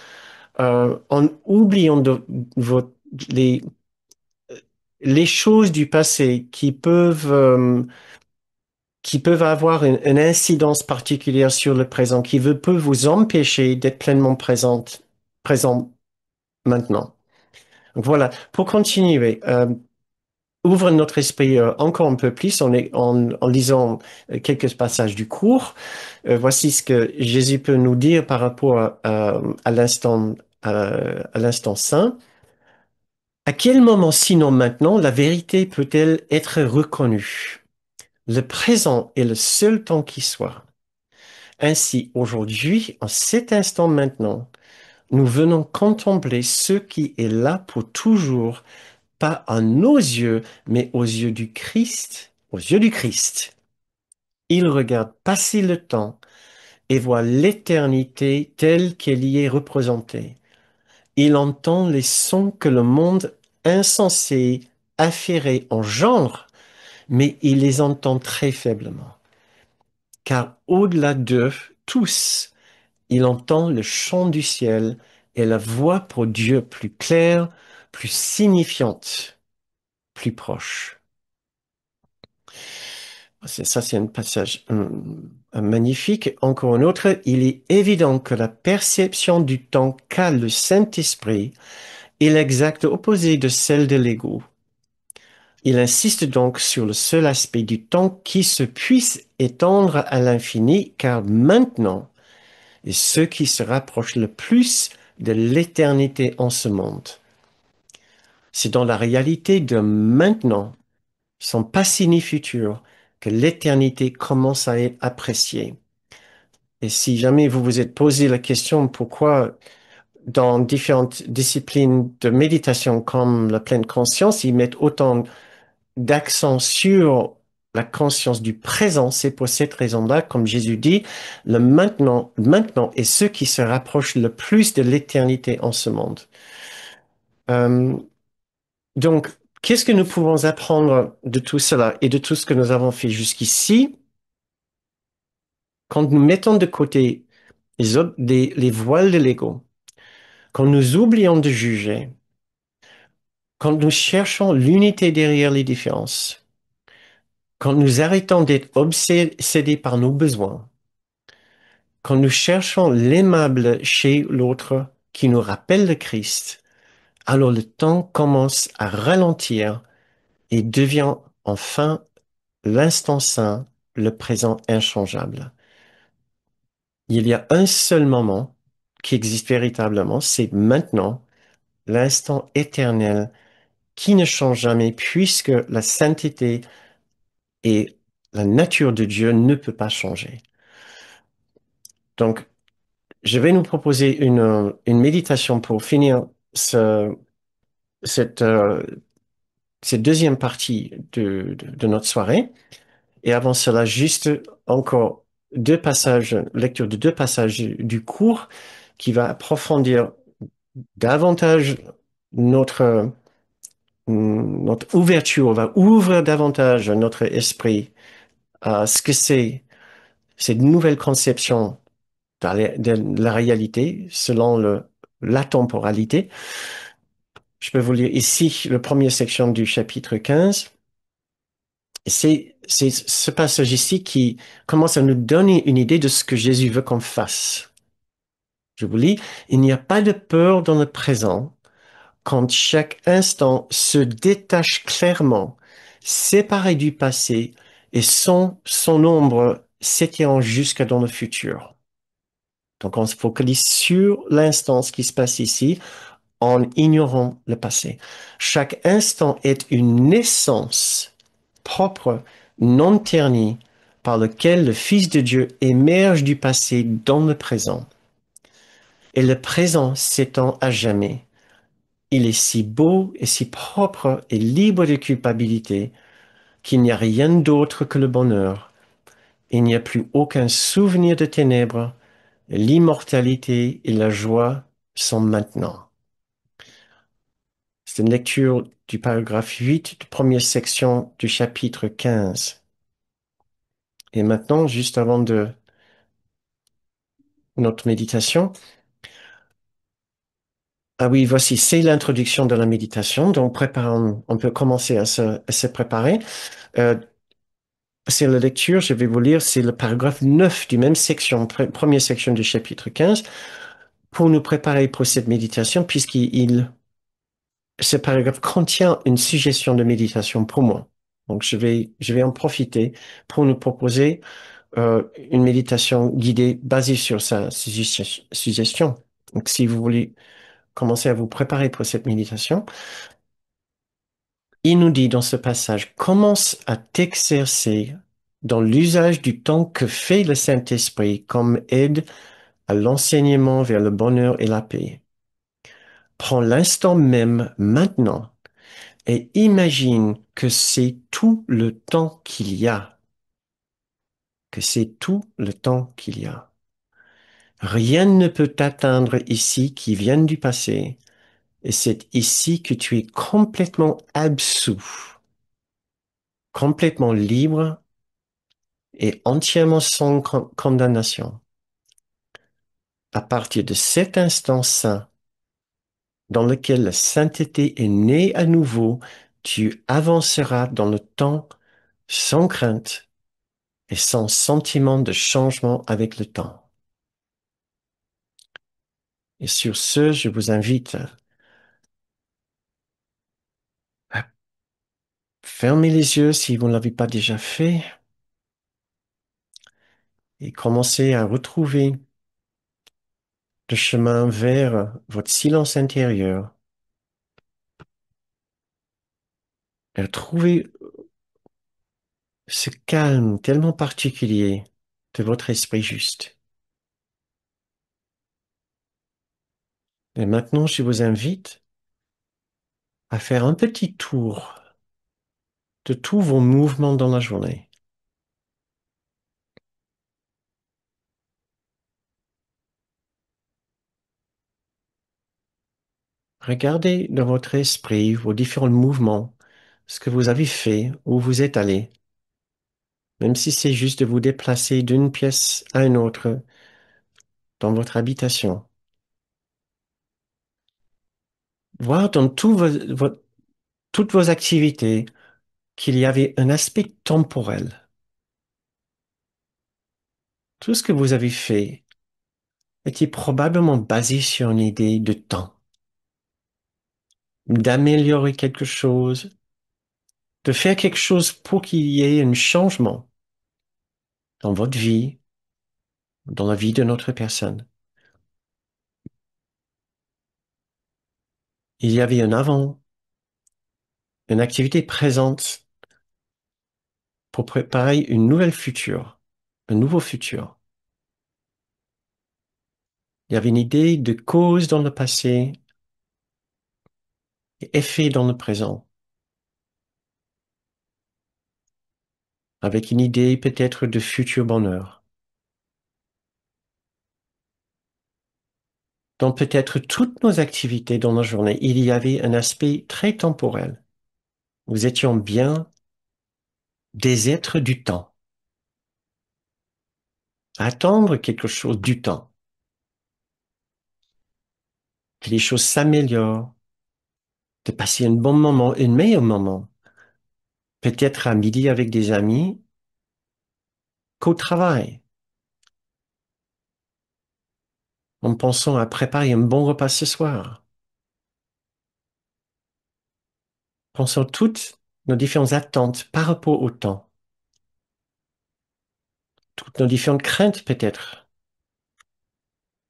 en oubliant les, les choses du passé qui peuvent avoir une incidence particulière sur le présent, peut vous empêcher d'être pleinement présent maintenant. Donc voilà, pour continuer, ouvre notre esprit encore un peu plus en lisant quelques passages du cours. Voici ce que Jésus peut nous dire par rapport à l'instant saint. À quel moment, sinon maintenant, la vérité peut-elle être reconnue? Le présent est le seul temps qui soit. Ainsi, aujourd'hui, en cet instant maintenant, nous venons contempler ce qui est là pour toujours, pas à nos yeux, mais aux yeux du Christ. Aux yeux du Christ. Il regarde passer le temps et voit l'éternité telle qu'elle y est représentée. Il entend les sons que le monde insensé afféré en genre, mais il les entend très faiblement. Car au-delà d'eux tous, il entend le chant du ciel et la voix pour Dieu plus claire, plus signifiante, plus proche. Ça, c'est un passage magnifique. Encore un autre, il est évident que la perception du temps qu'a le Saint-Esprit est l'exact opposé de celle de l'ego. Il insiste donc sur le seul aspect du temps qui se puisse étendre à l'infini, car maintenant est ce qui se rapproche le plus de l'éternité en ce monde. C'est dans la réalité de maintenant, son passé ni futur, que l'éternité commence à être appréciée. Et si jamais vous vous êtes posé la question pourquoi dans différentes disciplines de méditation comme la pleine conscience, ils mettent autant d'accent sur la conscience du présent, c'est pour cette raison-là, comme Jésus dit, le maintenant est ce qui se rapproche le plus de l'éternité en ce monde. Euh, donc, qu'est-ce que nous pouvons apprendre de tout cela et de tout ce que nous avons fait jusqu'ici quand nous mettons de côté les voiles de l'ego, quand nous oublions de juger, quand nous cherchons l'unité derrière les différences, quand nous arrêtons d'être obsédés par nos besoins, quand nous cherchons l'aimable chez l'autre qui nous rappelle le Christ, alors le temps commence à ralentir et devient enfin l'instant saint, le présent inchangeable. Il y a un seul moment qui existe véritablement, c'est maintenant, l'instant éternel qui ne change jamais puisque la sainteté et la nature de Dieu ne peut pas changer. Donc, je vais nous proposer une méditation pour finir cette, euh, cette deuxième partie de notre soirée. Et avant cela, juste encore lecture de deux passages du cours qui va approfondir davantage notre, notre ouverture, va ouvrir davantage notre esprit à ce que c'est cette nouvelle conception de la réalité selon la temporalité. Je peux vous lire ici la première section du chapitre 15. C'est ce passage ici qui commence à nous donner une idée de ce que Jésus veut qu'on fasse. Je vous lis, il n'y a pas de peur dans le présent quand chaque instant se détache clairement, séparé du passé et son ombre s'étirant jusqu'à dans le futur. Donc on se focalise sur l'instant, ce qui se passe ici, en ignorant le passé. Chaque instant est une naissance propre, non ternie, par lequel le Fils de Dieu émerge du passé dans le présent. Et le présent s'étend à jamais. Il est si beau et si propre et libre de culpabilité qu'il n'y a rien d'autre que le bonheur. Il n'y a plus aucun souvenir de ténèbres. L'immortalité et la joie sont maintenant. C'est une lecture du paragraphe 8 de première section du chapitre 15. Et maintenant, juste avant de notre méditation, ah oui, voici, c'est l'introduction de la méditation. Donc, on peut commencer à se préparer. Euh, c'est la lecture, je vais vous lire, c'est le paragraphe 9 du même section, première section du chapitre 15, pour nous préparer pour cette méditation, ce paragraphe contient une suggestion de méditation pour moi. Donc, je vais en profiter pour nous proposer une méditation guidée basée sur sa suggestion. Donc, si vous voulez commencer à vous préparer pour cette méditation, il nous dit dans ce passage, commence à t'exercer dans l'usage du temps que fait le Saint-Esprit comme aide à l'enseignement vers le bonheur et la paix. Prends l'instant même maintenant et imagine que c'est tout le temps qu'il y a, que c'est tout le temps qu'il y a. Rien ne peut t'atteindre ici qui vienne du passé, et c'est ici que tu es complètement absous, complètement libre et entièrement sans condamnation. À partir de cet instant saint, dans lequel la sainteté est née à nouveau, tu avanceras dans le temps sans crainte et sans sentiment de changement avec le temps. Et sur ce, je vous invite à fermer les yeux si vous ne l'avez pas déjà fait et commencer à retrouver le chemin vers votre silence intérieur et trouver ce calme tellement particulier de votre esprit juste. Et maintenant, je vous invite à faire un petit tour de tous vos mouvements dans la journée. Regardez dans votre esprit vos différents mouvements, ce que vous avez fait, où vous êtes allé, même si c'est juste de vous déplacer d'une pièce à une autre dans votre habitation. Voir dans toutes vos activités qu'il y avait un aspect temporel. Tout ce que vous avez fait était probablement basé sur une idée de temps, d'améliorer quelque chose, de faire quelque chose pour qu'il y ait un changement dans votre vie, dans la vie de notre personne. Il y avait un avant, une activité présente pour préparer une nouvelle future, un nouveau futur. Il y avait une idée de cause dans le passé et effet dans le présent, avec une idée peut-être de futur bonheur. Dans peut-être toutes nos activités dans la journée, il y avait un aspect très temporel. Nous étions bien des êtres du temps, attendre quelque chose du temps, que les choses s'améliorent, de passer un bon moment, un meilleur moment, peut-être à midi avec des amis, qu'au travail, en pensant à préparer un bon repas ce soir. Pensons toutes nos différentes attentes par rapport au temps, toutes nos différentes craintes peut-être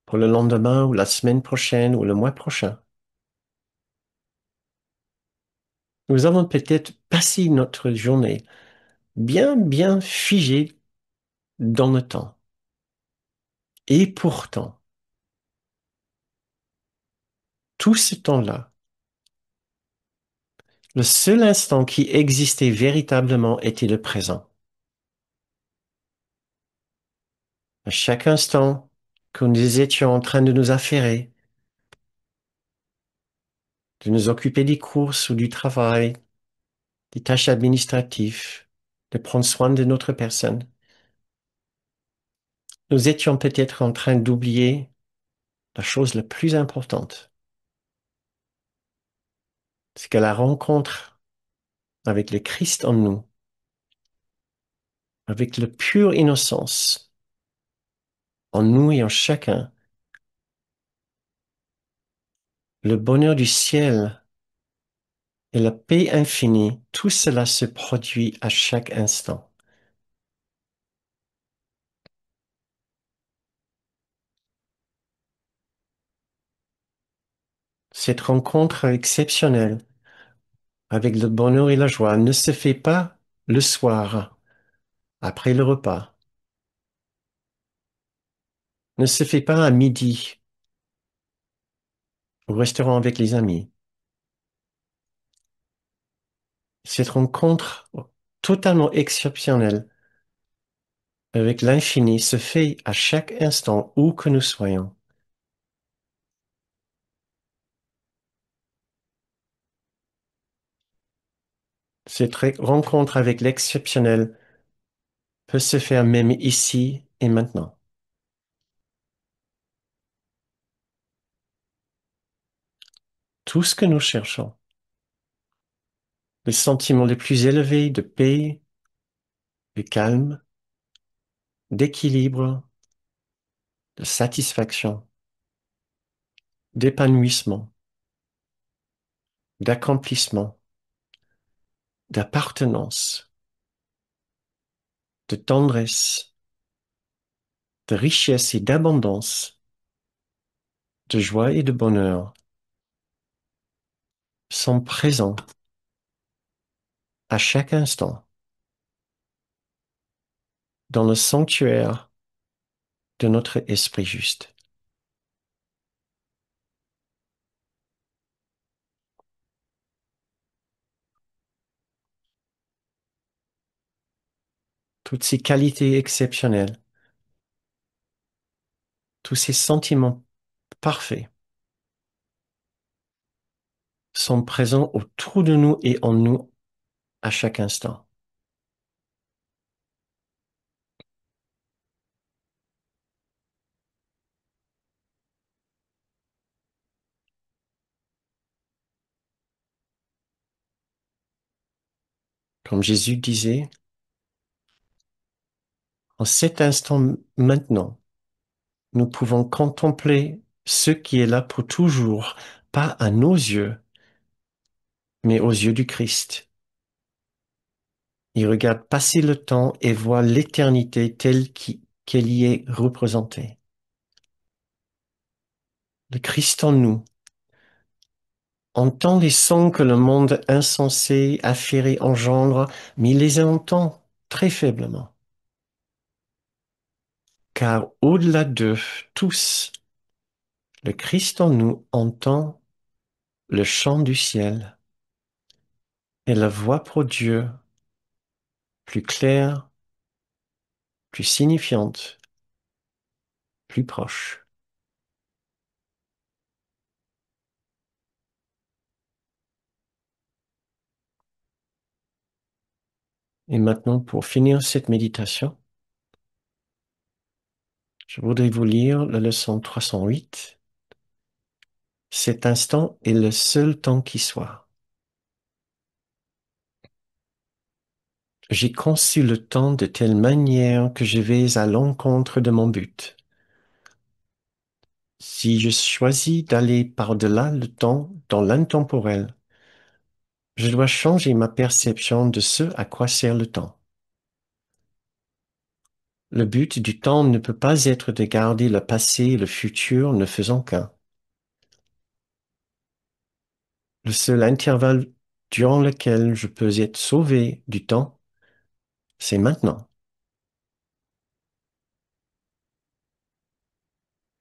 pour le lendemain ou la semaine prochaine ou le mois prochain. Nous avons peut-être passé notre journée bien figée dans le temps. Et pourtant, tout ce temps-là, le seul instant qui existait véritablement était le présent. À chaque instant que nous étions en train de nous affairer, de nous occuper des courses ou du travail, des tâches administratives, de prendre soin de notre personne, nous étions peut-être en train d'oublier la chose la plus importante, c'est que la rencontre avec le Christ en nous, avec la pure innocence en nous et en chacun, le bonheur du ciel et la paix infinie, tout cela se produit à chaque instant. Cette rencontre exceptionnelle avec le bonheur et la joie ne se fait pas le soir, après le repas, ne se fait pas à midi, au restaurant avec les amis. Cette rencontre totalement exceptionnelle avec l'infini se fait à chaque instant où que nous soyons. Cette rencontre avec l'exceptionnel peut se faire même ici et maintenant. Tout ce que nous cherchons, les sentiments les plus élevés de paix, de calme, d'équilibre, de satisfaction, d'épanouissement, d'accomplissement, d'appartenance, de tendresse, de richesse et d'abondance, de joie et de bonheur sont présents à chaque instant dans le sanctuaire de notre esprit juste. Toutes ces qualités exceptionnelles, tous ces sentiments parfaits sont présents autour de nous et en nous à chaque instant. Comme Jésus disait, en cet instant maintenant, nous pouvons contempler ce qui est là pour toujours, pas à nos yeux, mais aux yeux du Christ. Il regarde passer le temps et voit l'éternité qu'elle y est représentée. Le Christ en nous entend les sons que le monde insensé, affairé engendre, mais il les entend très faiblement. Car au-delà d'eux tous, le Christ en nous entend le chant du ciel et la voix pour Dieu plus claire, plus signifiante, plus proche. Et maintenant, pour finir cette méditation, je voudrais vous lire la leçon 308. Cet instant est le seul temps qui soit. J'ai conçu le temps de telle manière que je vais à l'encontre de mon but. Si je choisis d'aller par-delà le temps dans l'intemporel, je dois changer ma perception de ce à quoi sert le temps. Le but du temps ne peut pas être de garder le passé et le futur ne faisant qu'un. Le seul intervalle durant lequel je peux être sauvé du temps, c'est maintenant.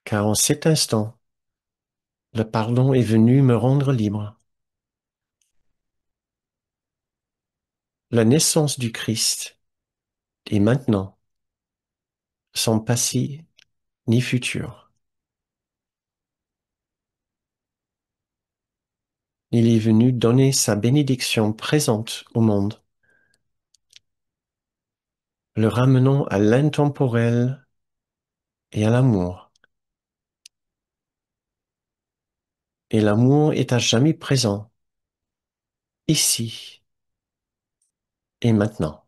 Car en cet instant, le pardon est venu me rendre libre. La naissance du Christ est maintenant, sans passé ni futur. Il est venu donner sa bénédiction présente au monde, le ramenant à l'intemporel et à l'amour. Et l'amour est à jamais présent, ici et maintenant.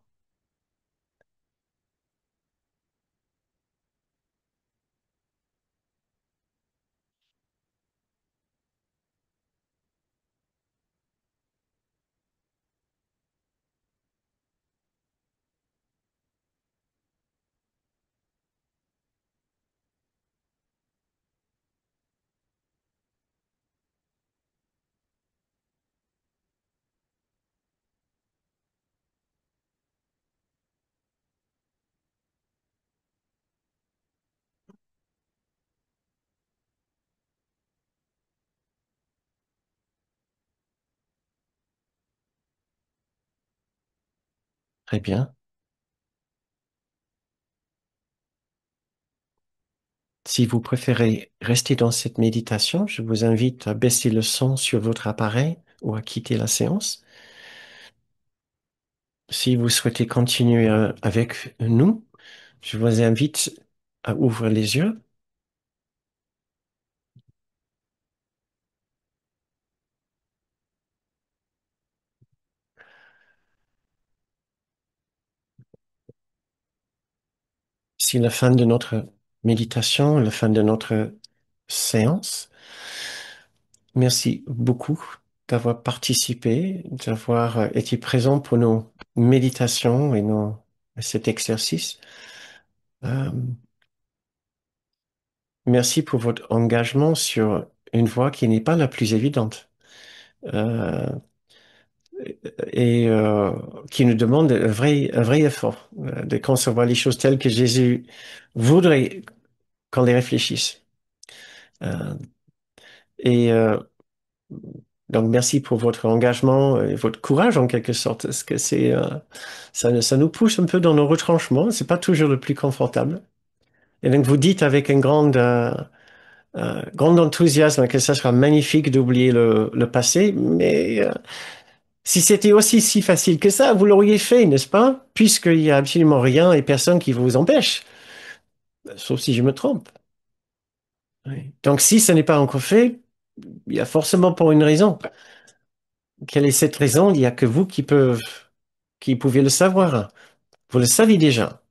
Très bien. Si vous préférez rester dans cette méditation, je vous invite à baisser le son sur votre appareil ou à quitter la séance. Si vous souhaitez continuer avec nous, je vous invite à ouvrir les yeux. C'est la fin de notre méditation, la fin de notre séance. Merci beaucoup d'avoir participé, d'avoir été présent pour nos méditations et cet exercice. Euh, Merci pour votre engagement sur une voie qui n'est pas la plus évidente euh, et qui nous demande un vrai effort de concevoir les choses telles que Jésus voudrait qu'on les réfléchisse. Euh, et donc merci pour votre engagement et votre courage en quelque sorte, parce que ça nous pousse un peu dans nos retranchements. C'est pas toujours le plus confortable. Et donc vous dites avec grand enthousiasme que ça sera magnifique d'oublier le passé, mais si c'était aussi si facile que ça, vous l'auriez fait, n'est-ce pas? Puisqu'il y a absolument rien et personne qui vous empêche, sauf si je me trompe. Oui. Donc si ce n'est pas encore fait, il y a forcément pour une raison. Quelle est cette raison? Il n'y a que vous qui pouvez le savoir. Vous le savez déjà.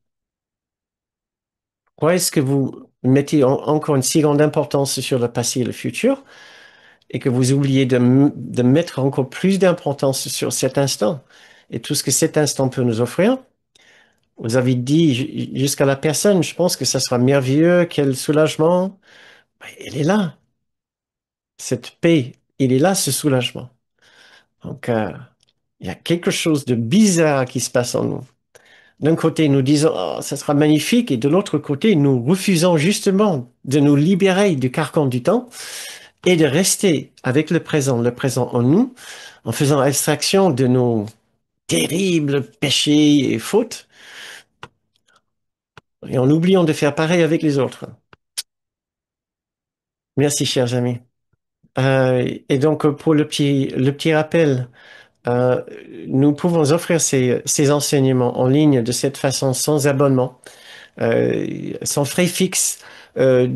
Pourquoi est-ce que vous mettez encore une si grande importance sur le passé et le futur et que vous oubliez de mettre encore plus d'importance sur cet instant et tout ce que cet instant peut nous offrir, Vous avez dit jusqu'à la personne, je pense que ça sera merveilleux, quel soulagement. Ben, il est là, cette paix, il est là, ce soulagement. Donc, il y a quelque chose de bizarre qui se passe en nous. D'un côté, nous disons, oh, ça sera magnifique, et de l'autre côté, nous refusons justement de nous libérer du carcan du temps et de rester avec le présent en nous, en faisant abstraction de nos terribles péchés et fautes, et en oubliant de faire pareil avec les autres. Merci, chers amis. Et donc, pour le petit rappel, euh, nous pouvons offrir ces enseignements en ligne de cette façon, sans abonnement, sans frais fixes, euh,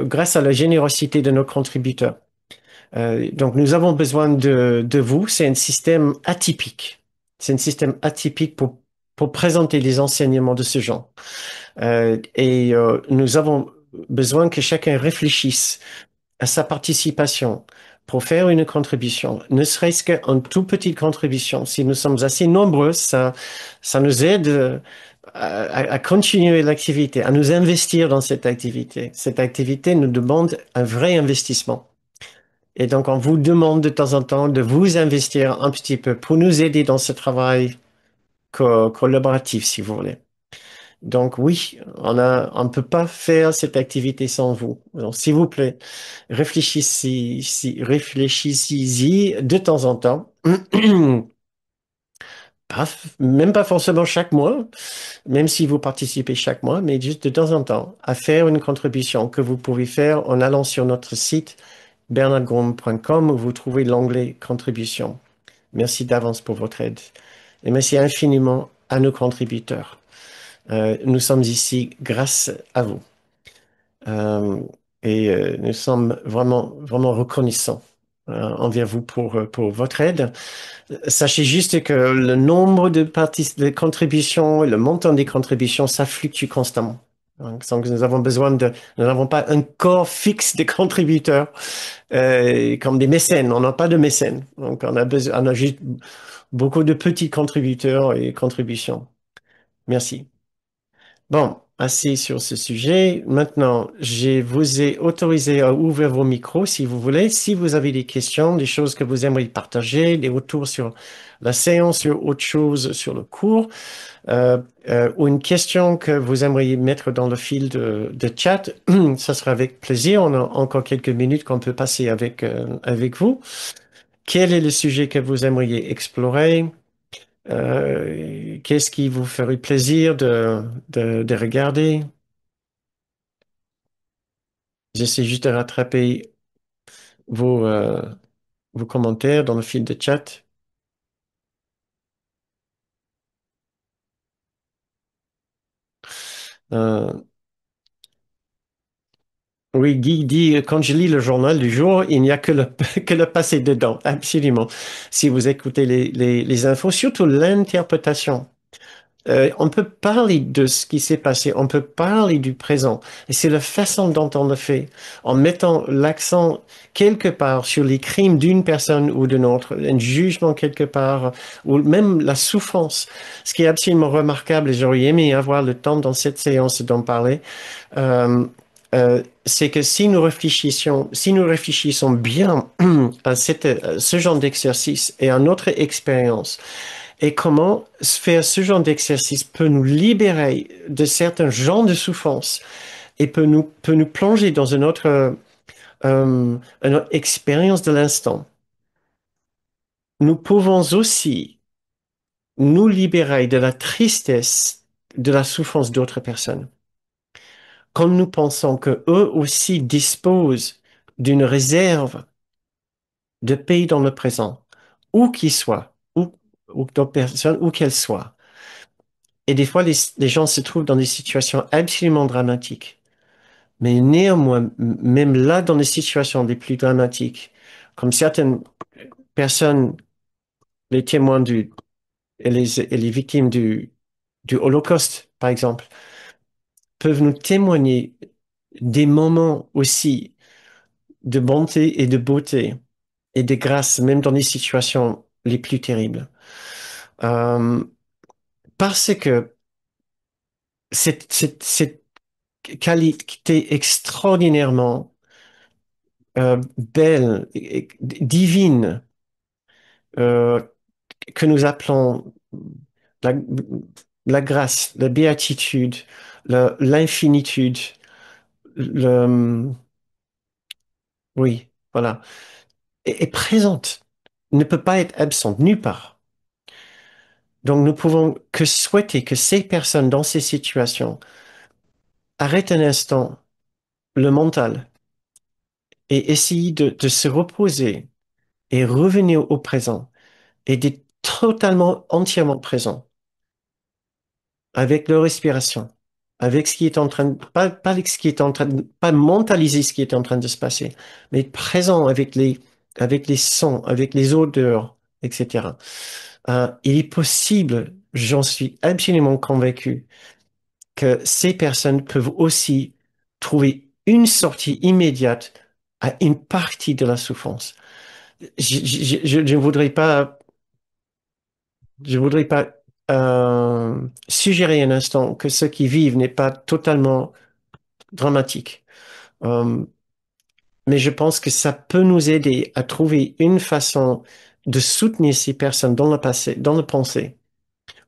grâce à la générosité de nos contributeurs. Donc, nous avons besoin de vous. C'est un système atypique. C'est un système atypique pour présenter des enseignements de ce genre. Nous avons besoin que chacun réfléchisse à sa participation pour faire une contribution, ne serait-ce qu'une toute petite contribution. Si nous sommes assez nombreux, ça nous aide à continuer l'activité, à nous investir dans cette activité. Cette activité nous demande un vrai investissement. Et donc, on vous demande de temps en temps de vous investir un petit peu pour nous aider dans ce travail collaboratif, si vous voulez. Donc oui, on ne peut pas faire cette activité sans vous. Donc, s'il vous plaît, réfléchissez-y de temps en temps. Même pas forcément chaque mois, même si vous participez chaque mois, mais juste de temps en temps, à faire une contribution que vous pouvez faire en allant sur notre site bernardgrom.com où vous trouvez l'onglet contribution. Merci d'avance pour votre aide. Et merci infiniment à nos contributeurs. Nous sommes ici grâce à vous. Euh, Nous sommes vraiment, vraiment reconnaissants envers vous pour votre aide. Sachez juste que le nombre de contributions et le montant des contributions, ça fluctue constamment. Donc, nous n'avons pas un corps fixe de contributeurs comme des mécènes. On n'a pas de mécènes. Donc, on a juste beaucoup de petits contributeurs et contributions. Merci. Bon, assez sur ce sujet. Maintenant, je vous ai autorisé à ouvrir vos micros si vous voulez. Si vous avez des questions, des choses que vous aimeriez partager, des retours sur la séance, sur autre chose, sur le cours, ou une question que vous aimeriez mettre dans le fil de chat, ça sera avec plaisir. On a encore quelques minutes qu'on peut passer avec vous. Quel est le sujet que vous aimeriez explorer? Qu'est-ce qui vous ferait plaisir de regarder? J'essaie juste de rattraper vos, euh, vos commentaires dans le fil de chat. Euh, oui, Guy dit, quand je lis le journal du jour, il n'y a que que le passé dedans. Absolument. Si vous écoutez les infos, surtout l'interprétation. On peut parler de ce qui s'est passé, on peut parler du présent, et c'est la façon dont on le fait, en mettant l'accent quelque part sur les crimes d'une personne ou d'une autre, un jugement quelque part, ou même la souffrance. Ce qui est absolument remarquable, et j'aurais aimé avoir le temps dans cette séance d'en parler, c'est que si nous réfléchissons bien à ce genre d'exercice et à notre expérience, et comment faire ce genre d'exercice peut nous libérer de certains genres de souffrance et peut nous plonger dans une autre expérience de l'instant. Nous pouvons aussi nous libérer de la tristesse, de la souffrance d'autres personnes. Quand nous pensons que eux aussi disposent d'une réserve de paix dans le présent, où qu'ils soient, ou d'autres personnes, où qu'elles soient. Et des fois, les gens se trouvent dans des situations absolument dramatiques. Mais néanmoins, même là, dans les situations les plus dramatiques, comme certaines personnes, les témoins et les victimes du Holocauste, par exemple, peuvent nous témoigner des moments aussi de bonté et de beauté et de grâce, même dans les situations les plus terribles. Euh, Parce que cette qualité extraordinairement belle, et divine, euh, que nous appelons la, la grâce, la béatitude, l'infinitude, le, oui, voilà, est présente, ne peut pas être absente nulle part. Donc nous pouvons que souhaiter que ces personnes dans ces situations arrêtent un instant le mental et essayent de se reposer et revenir au présent et d'être totalement, entièrement présent avec leur respiration, avec ce qui est en train de, pas avec ce qui est en train de, pas mentaliser ce qui est en train de se passer, mais être présent avec les sons, avec les odeurs, etc. Il est possible, j'en suis absolument convaincu, que ces personnes peuvent aussi trouver une sortie immédiate à une partie de la souffrance. Je ne voudrais pas, je voudrais pas suggérer un instant que ce qu'ils vivent n'est pas totalement dramatique. Euh, mais je pense que ça peut nous aider à trouver une façon de soutenir ces personnes dans le passé, dans le pensée,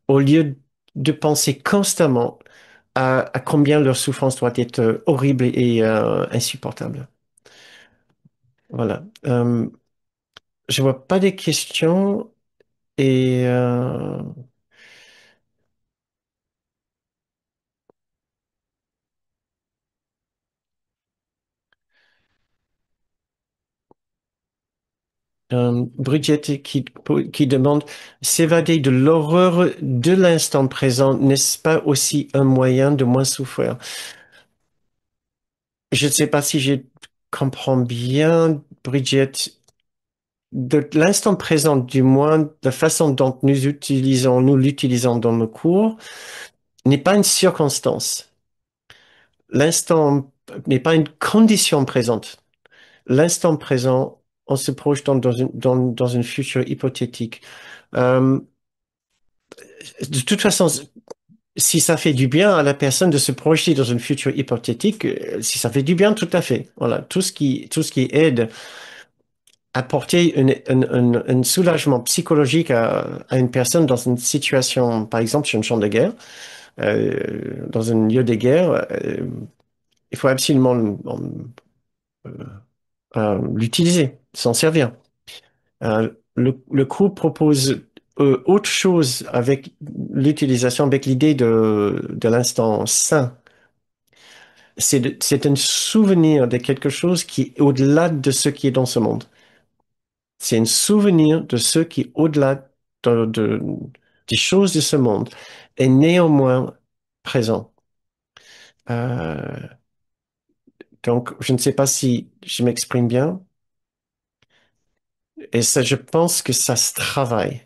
au lieu de penser constamment à combien leur souffrance doit être horrible et insupportable. Voilà. Je vois pas des questions et Bridget qui demande, s'évader de l'horreur de l'instant présent, n'est-ce pas aussi un moyen de moins souffrir? Je ne sais pas si je comprends bien, Bridget, de l'instant présent, du moins, la façon dont nous l'utilisons dans nos cours, n'est pas une circonstance. L'instant n'est pas une condition présente. L'instant présent, en se projetant dans une future hypothétique. Euh, de toute façon, si ça fait du bien à la personne de se projeter dans une future hypothétique, si ça fait du bien, tout à fait. Voilà, tout ce qui aide apporter un soulagement psychologique à une personne dans une situation, par exemple, sur un champ de guerre, dans un lieu de guerre, il faut absolument l'utiliser, s'en servir. Le cours propose autre chose avec l'utilisation, avec l'idée de l'instant sain. C'est un souvenir de quelque chose qui est au-delà de ce qui est dans ce monde. C'est un souvenir de ce qui est au-delà des choses de ce monde et néanmoins présent. Euh, donc, je ne sais pas si je m'exprime bien. Et ça, je pense que ça se travaille.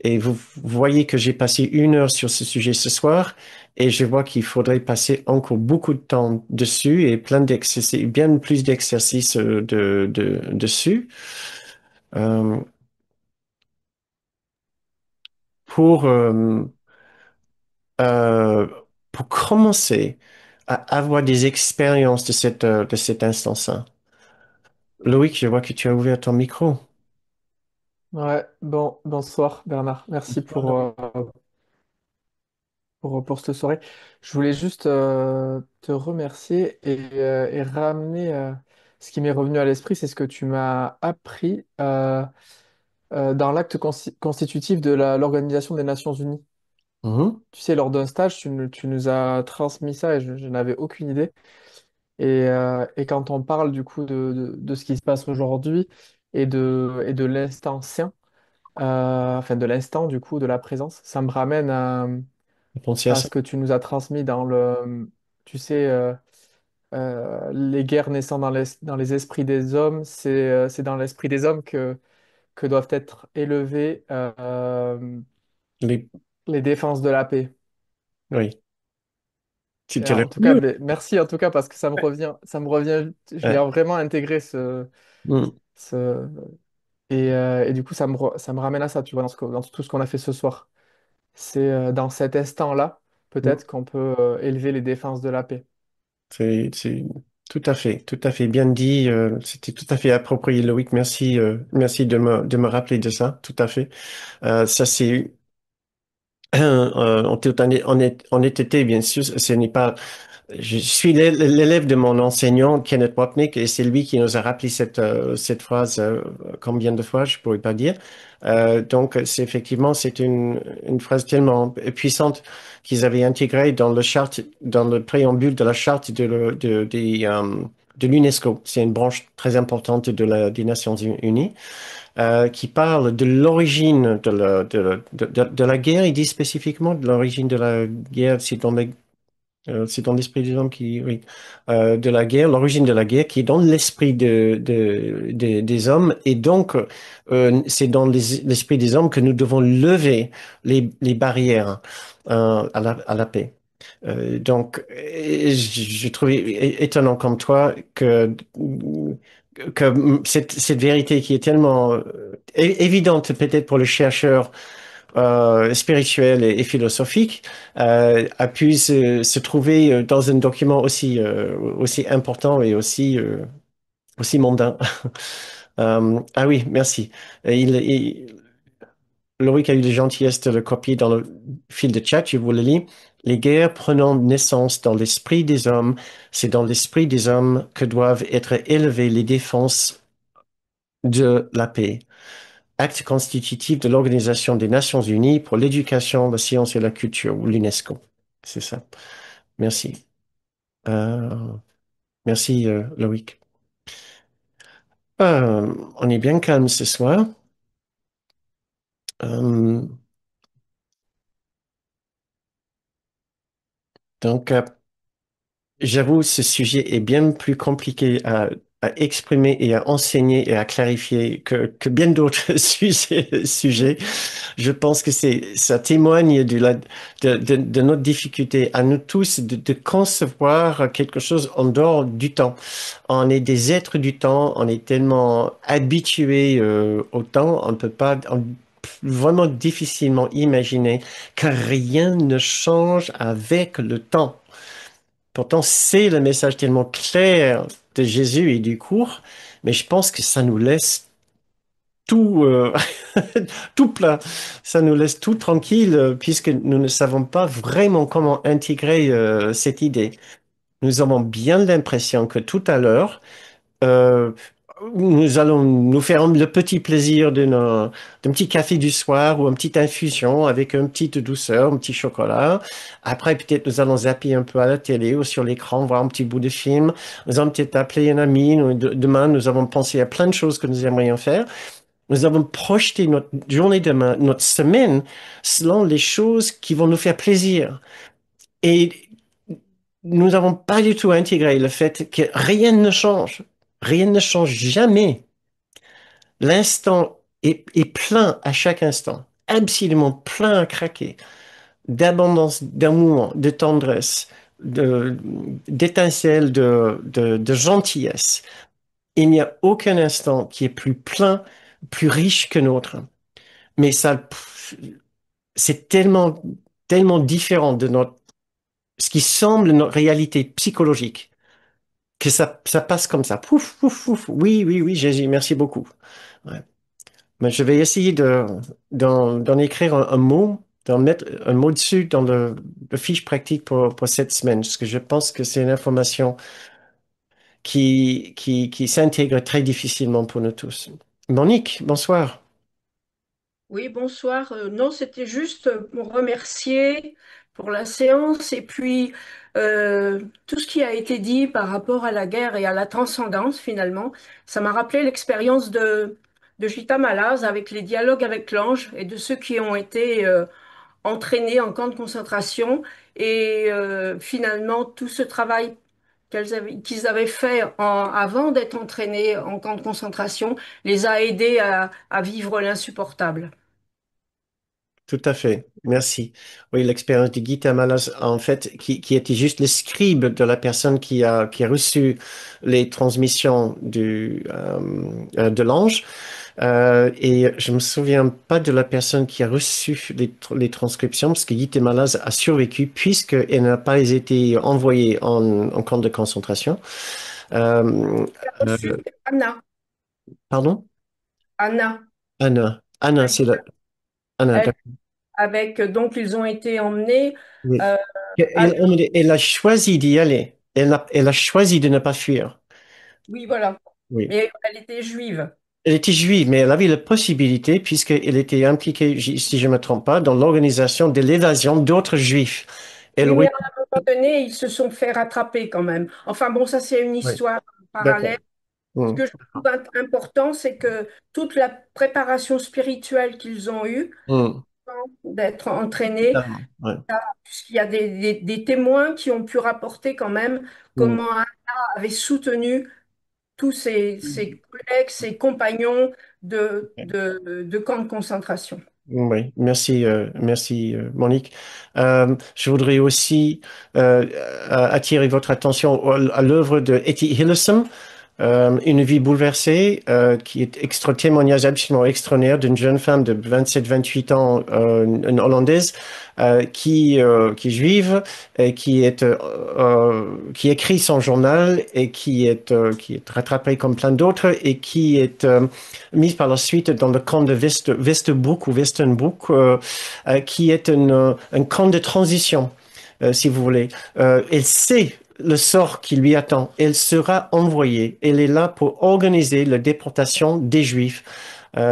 Et vous voyez que j'ai passé 1 heure sur ce sujet ce soir et je vois qu'il faudrait passer encore beaucoup de temps dessus et plein d'exercices, bien plus d'exercices dessus. Euh, pour, euh, euh, pour commencer à avoir des expériences de cet instant-là. Loïc, je vois que tu as ouvert ton micro. Ouais, bon, bonsoir Bernard. Merci pour cette soirée. Je voulais juste te remercier et ramener ce qui m'est revenu à l'esprit, c'est ce que tu m'as appris dans l'acte constitutif de l'Organisation des Nations Unies. Mhm. Tu sais, lors d'un stage, tu nous as transmis ça et je n'avais aucune idée. Et quand on parle du coup de ce qui se passe aujourd'hui et de l'instant sien, enfin de l'instant du coup, de la présence, ça me ramène Pensez à à ça. ce que tu nous as transmis dans tu sais, les guerres naissant dans les esprits des hommes, c'est dans l'esprit des hommes que doivent être élevées Les- les défenses de la paix. oui. Tu Et l'as en tout cas, vu? ben, merci en tout cas parce que ça me revient, je l'ai Ouais. vraiment intégré Mhm. ce, et du coup, ça me ramène à ça, tu vois, dans tout ce qu'on a fait ce soir. C'est dans cet instant-là. peut-être qu'on peut élever les défenses de la paix. C'est tout à fait bien dit. C'était tout à fait approprié, Loïc. Merci, merci de me rappeler de ça. Tout à fait. Ça, c'est en été, bien sûr. Ce n'est pas. Je suis l'élève de mon enseignant, Kenneth Wapnick, et c'est lui qui nous a rappelé cette phrase combien de fois, je pourrais pas dire. Donc, c'est effectivement, c'est une phrase tellement puissante qu'ils avaient intégrée dans dans le préambule de la charte de l'UNESCO. C'est une branche très importante des Nations Unies, qui parle de l'origine de la guerre. Il dit spécifiquement de l'origine de la guerre, c'est dans l'esprit des hommes qui, oui, de la guerre, l'origine de la guerre qui est dans l'esprit des hommes. Et donc, c'est dans l'esprit des hommes que nous devons lever les barrières à la paix. Donc, je trouve étonnant comme toi que cette vérité qui est tellement évidente peut-être pour le chercheur spirituel et philosophique a pu se trouver dans un document aussi important et aussi mondain. Ah oui, merci. Loïc a eu la gentillesse de le copier dans le fil de chat, je vous le lis. Les guerres prenant naissance dans l'esprit des hommes, c'est dans l'esprit des hommes que doivent être élevées les défenses de la paix, acte constitutif de l'Organisation des Nations Unies pour l'éducation, la science et la culture, ou l'UNESCO. C'est ça. Merci. Euh, merci, Loïc. On est bien calme ce soir. Euh, donc, j'avoue, ce sujet est bien plus compliqué à exprimer et à enseigner et à clarifier que bien d'autres sujets. Je pense que ça témoigne de notre difficulté à nous tous de concevoir quelque chose en dehors du temps. On est des êtres du temps, on est tellement habitués au temps, on peut vraiment difficilement imaginer que rien ne change avec le temps. Pourtant, c'est le message tellement clair de Jésus et du cours, mais je pense que ça nous laisse tout, tout plat. Ça nous laisse tout tranquille, puisque nous ne savons pas vraiment comment intégrer cette idée. Nous avons bien l'impression que tout à l'heure, euh, nous allons nous faire le petit plaisir d'un petit café du soir ou une petite infusion avec une petite douceur, un petit chocolat. Après, peut-être nous allons zapper un peu à la télé ou sur l'écran, voir un petit bout de film. Nous allons peut-être appeler un ami. Demain, nous avons pensé à plein de choses que nous aimerions faire. Nous avons projeté notre journée demain, notre semaine, selon les choses qui vont nous faire plaisir. Et nous n'avons pas du tout intégré le fait que rien ne change. Rien ne change jamais. L'instant est plein à chaque instant, absolument plein à craquer, d'abondance, d'amour, de tendresse, d'étincelles, de gentillesse. Il n'y a aucun instant qui est plus plein, plus riche que l'autre. Mais ça, c'est tellement différent de ce qui semble notre réalité psychologique que ça passe comme ça. Pouf, pouf, pouf. Oui, oui, oui, Jésus, merci beaucoup. Ouais. Mais je vais essayer d'en écrire un mot, d'en mettre un mot dessus dans le fiche pratique pour cette semaine, parce que je pense que c'est une information qui s'intègre très difficilement pour nous tous. Monique, bonsoir. Oui, bonsoir. Non, c'était juste pour remercier pour la séance et puis tout ce qui a été dit par rapport à la guerre et à la transcendance finalement. Ça m'a rappelé l'expérience de Gita Malaz avec les dialogues avec l'ange et de ceux qui ont été entraînés en camp de concentration et finalement tout ce travail qu'ils avaient fait avant d'être entraînés en camp de concentration les a aidés à vivre l'insupportable. Tout à fait. Merci. Oui, l'expérience de Gita Malas, en fait, qui était juste le scribe de la personne qui a reçu les transmissions de l'ange. Et je me souviens pas de la personne qui a reçu les transcriptions parce que Yitte Malaz a survécu puisqu'elle n'a pas été envoyée en camp de concentration. Euh, euh, Reçu Anna. Pardon? Anna. Anna. Anna, c'est la... Anna, Elle, d'accord. avec, donc, ils ont été emmenés Oui. euh, à... Elle a choisi d'y aller. Elle a choisi de ne pas fuir. Oui, voilà. Oui. Mais elle était juive. Elle était juive, mais elle avait la possibilité, puisqu'elle était impliquée, si je ne me trompe pas, dans l'organisation de l'évasion d'autres juifs. Elle Oui, mais aurait... à un moment donné, ils se sont fait rattraper quand même. Enfin bon, ça c'est une Oui, histoire d'accord. parallèle. Ce Hmm. que je trouve important, c'est que toute la préparation spirituelle qu'ils ont eue, Hmm. d'être entraînés, Totalement. Ouais. puisqu'il y a des témoins qui ont pu rapporter quand même Hmm. comment Anna avait soutenu tous ses collègues, ses compagnons de camps de concentration. Oui, merci, merci Monique. Je voudrais aussi attirer votre attention à l'œuvre de Etty Hillesum, Une vie bouleversée, qui est extra témoignage absolument extraordinaire d'une jeune femme de 27-28 ans, une Hollandaise, qui est juive et qui écrit son journal et qui est rattrapée comme plein d'autres et qui est mise par la suite dans le camp de Westerbroek ou Westenbroek, qui est un camp de transition, si vous voulez. Elle sait le sort qui lui attend. Elle sera envoyée. Elle est là pour organiser la déportation des Juifs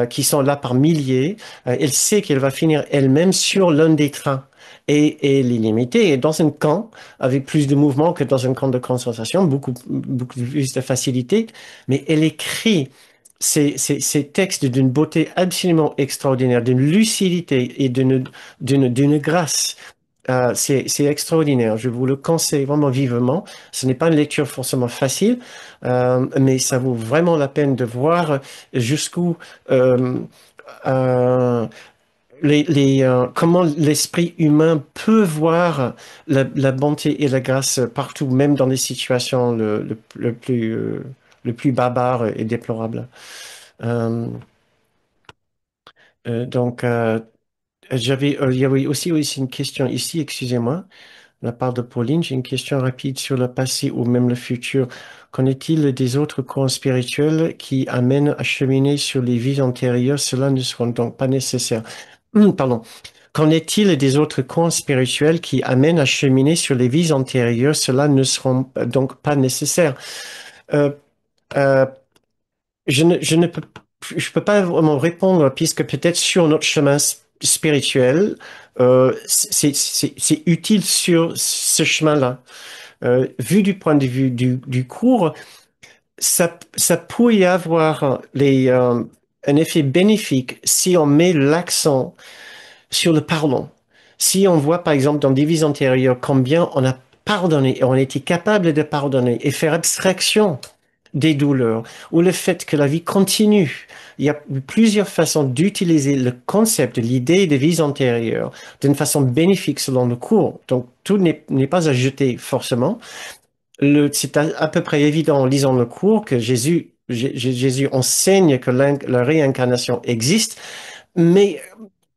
qui sont là par milliers. Elle sait qu'elle va finir elle-même sur l'un des trains. Et elle est limitée. Et dans un camp, avec plus de mouvement que dans un camp de concentration, beaucoup plus de facilité. Mais elle écrit ces textes d'une beauté absolument extraordinaire, d'une lucidité et d'une grâce. C'est extraordinaire. Je vous le conseille vraiment vivement. Ce n'est pas une lecture forcément facile, mais ça vaut vraiment la peine de voir jusqu'où euh, euh, comment l'esprit humain peut voir la bonté et la grâce partout, même dans les situations le plus barbares et déplorables. Euh, donc, il y avait aussi une question ici, excusez-moi. De la part de Pauline, j'ai une question rapide sur le passé ou même le futur. Qu'en est-il des autres courants spirituels qui amènent à cheminer sur les vies antérieures? Cela ne sera donc pas nécessaire. Pardon. Qu'en est-il des autres courants spirituels qui amènent à cheminer sur les vies antérieures? Cela ne seront donc pas nécessaires. Euh, euh, je peux pas vraiment répondre puisque peut-être sur notre chemin spirituel, c'est utile sur ce chemin-là. Vu du point de vue du cours, ça pourrait y avoir un effet bénéfique si on met l'accent sur le pardon. Si on voit, par exemple, dans des vies antérieures, combien on a pardonné et on a été capable de pardonner et faire abstraction des douleurs ou le fait que la vie continue. Il y a plusieurs façons d'utiliser le concept, l'idée des vies antérieures d'une façon bénéfique selon le cours. Donc, tout n'est pas à jeter forcément. C'est à peu près évident en lisant le cours que Jésus enseigne que la réincarnation existe, mais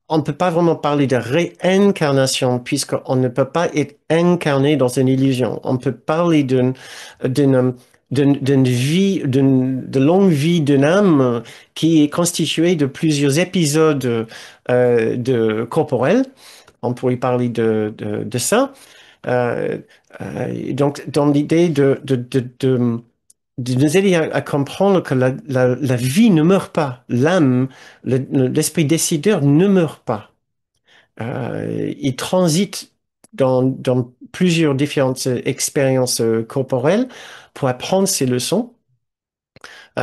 on ne peut pas vraiment parler de réincarnation puisqu'on ne peut pas être incarné dans une illusion. On peut parler d'une, d'une vie, de longue vie d'une âme qui est constituée de plusieurs épisodes corporels. On pourrait parler de ça. Euh, donc, dans l'idée de nous aider à comprendre que la vie ne meurt pas, l'âme, l'esprit décideur ne meurt pas. Il transite dans plusieurs différentes expériences corporelles pour apprendre ses leçons.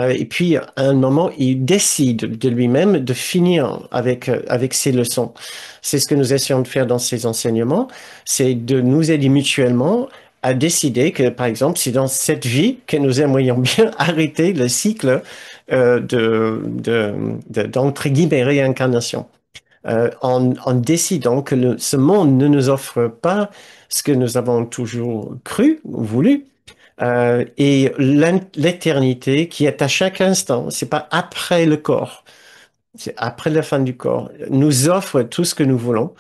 Et puis, à un moment, il décide de lui-même de finir avec ses leçons. C'est ce que nous essayons de faire dans ces enseignements, c'est de nous aider mutuellement à décider que, par exemple, si dans cette vie, que nous aimerions bien arrêter le cycle d'entre guillemets, réincarnation. En décidant que ce monde ne nous offre pas ce que nous avons toujours cru ou voulu, et l'éternité qui est à chaque instant. C'est pas après le corps. C'est après la fin du corps, nous offre tout ce que nous voulons.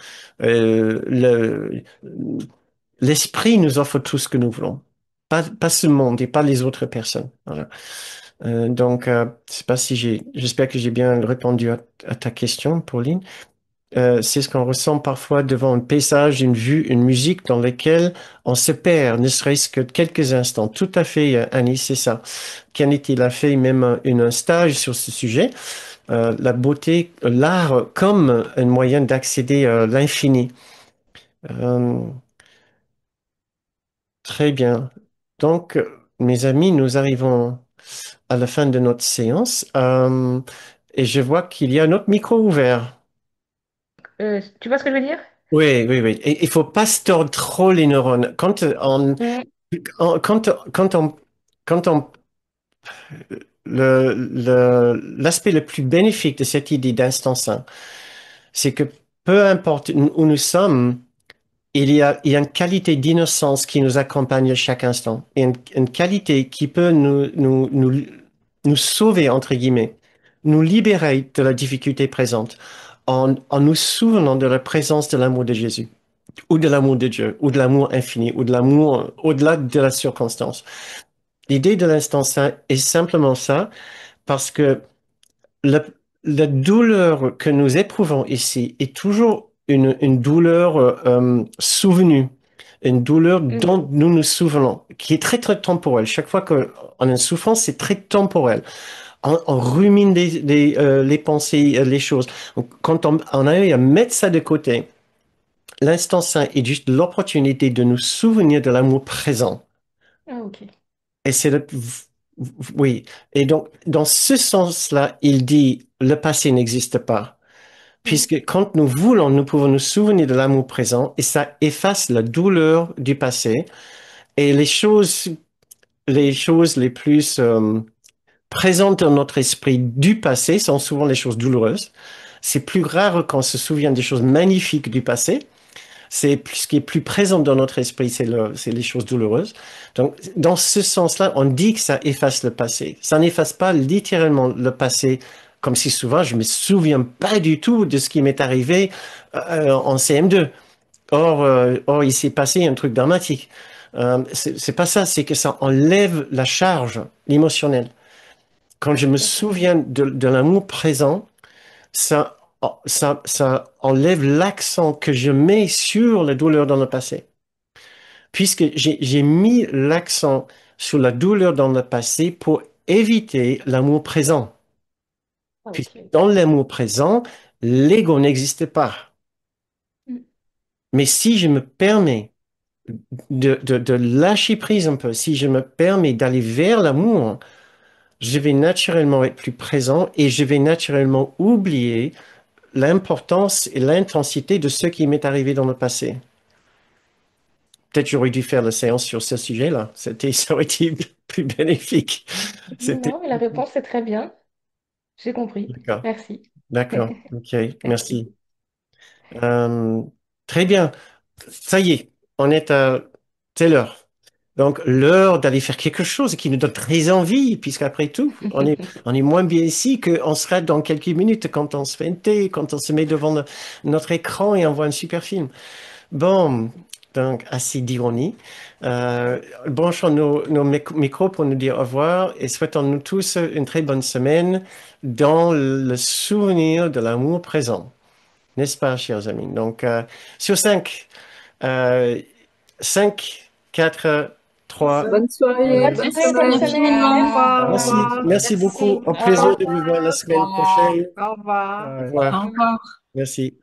L'esprit nous offre tout ce que nous voulons. Pas ce monde et pas les autres personnes. Voilà. Donc, je sais pas si j'espère que j'ai bien répondu à ta question, Pauline. C'est ce qu'on ressent parfois devant un paysage, une vue, une musique dans laquelle on se perd, ne serait-ce que quelques instants. Tout à fait, Annie, c'est ça. Kenneth, il a fait même un stage sur ce sujet. La beauté, l'art comme un moyen d'accéder à l'infini. Euh, Très bien. Donc, mes amis, nous arrivons à la fin de notre séance et je vois qu'il y a un autre micro ouvert. Tu vois ce que je veux dire? Oui, oui, oui. Et il faut pas se tordre trop les neurones. Mm, Quand on, quand on, l'aspect le plus bénéfique de cette idée d'instant sain, c'est que peu importe où nous sommes, il y a une qualité d'innocence qui nous accompagne à chaque instant. Et une qualité qui peut nous sauver, entre guillemets, nous libérer de la difficulté présente en nous souvenant de la présence de l'amour de Jésus, ou de l'amour de Dieu, ou de l'amour infini, ou de l'amour au-delà de la circonstance. L'idée de l'instant saint est simplement ça, parce que la, la douleur que nous éprouvons ici est toujours une douleur souvenue, une douleur mm, dont nous nous souvenons, qui est très, très temporelle. Chaque fois qu'on a une souffrance, c'est très temporel. On rumine les pensées, les choses. Donc, quand on arrive à mettre ça de côté, l'instant saint est juste l'opportunité de nous souvenir de l'amour présent. ah, ok. Et c'est oui. Et donc, dans ce sens-là, il dit, le passé n'existe pas. Mm, Puisque quand nous voulons, nous pouvons nous souvenir de l'amour présent et ça efface la douleur du passé et les choses les plus présentes dans notre esprit du passé sont souvent les choses douloureuses. C'est plus rare qu'on se souvienne des choses magnifiques du passé. Ce qui est plus présent dans notre esprit, c'est les choses douloureuses. Donc, dans ce sens-là, on dit que ça efface le passé. Ça n'efface pas littéralement le passé, comme si souvent je me souviens pas du tout de ce qui m'est arrivé en CM2. Or, il s'est passé un truc dramatique. C'est pas ça, c'est que ça enlève la charge émotionnelle. Quand je me ok. souviens de l'amour présent, ça enlève l'accent que je mets sur la douleur dans le passé. Puisque j'ai mis l'accent sur la douleur dans le passé pour éviter l'amour présent. Ah, Puisque ok. dans l'amour présent, l'ego n'existe pas. Mm, Mais si je me permets de lâcher prise un peu, si je me permets d'aller vers l'amour, je vais naturellement être plus présent et je vais naturellement oublier l'importance et l'intensité de ce qui m'est arrivé dans le passé. Peut-être j'aurais dû faire la séance sur ce sujet-là. Ça aurait été plus bénéfique. C'était, non, mais la réponse est très bien. J'ai compris. d'accord, Merci. d'accord, ok, Merci. merci. Euh, Très bien. Ça y est, c'est l'heure. Donc, l'heure d'aller faire quelque chose qui nous donne très envie, puisqu'après tout, on est moins bien ici qu'on sera dans quelques minutes quand on se fait un thé, quand on se met devant notre écran et on voit un super film. Bon, donc, assez d'ironie. Branchons nos micros pour nous dire au revoir et souhaitons-nous tous une très bonne semaine dans le souvenir de l'amour présent. N'est-ce pas, chers amis? Donc, sur 5, 5, 4, 3, Bonne soirée, Bonne bonne soirée, bonne semaine. semaine. Au revoir, au Merci. merci, revoir. merci beaucoup. Merci. Au Au revoir. plaisir de vous voir la semaine prochaine. Au revoir. Au Au revoir. revoir. Merci.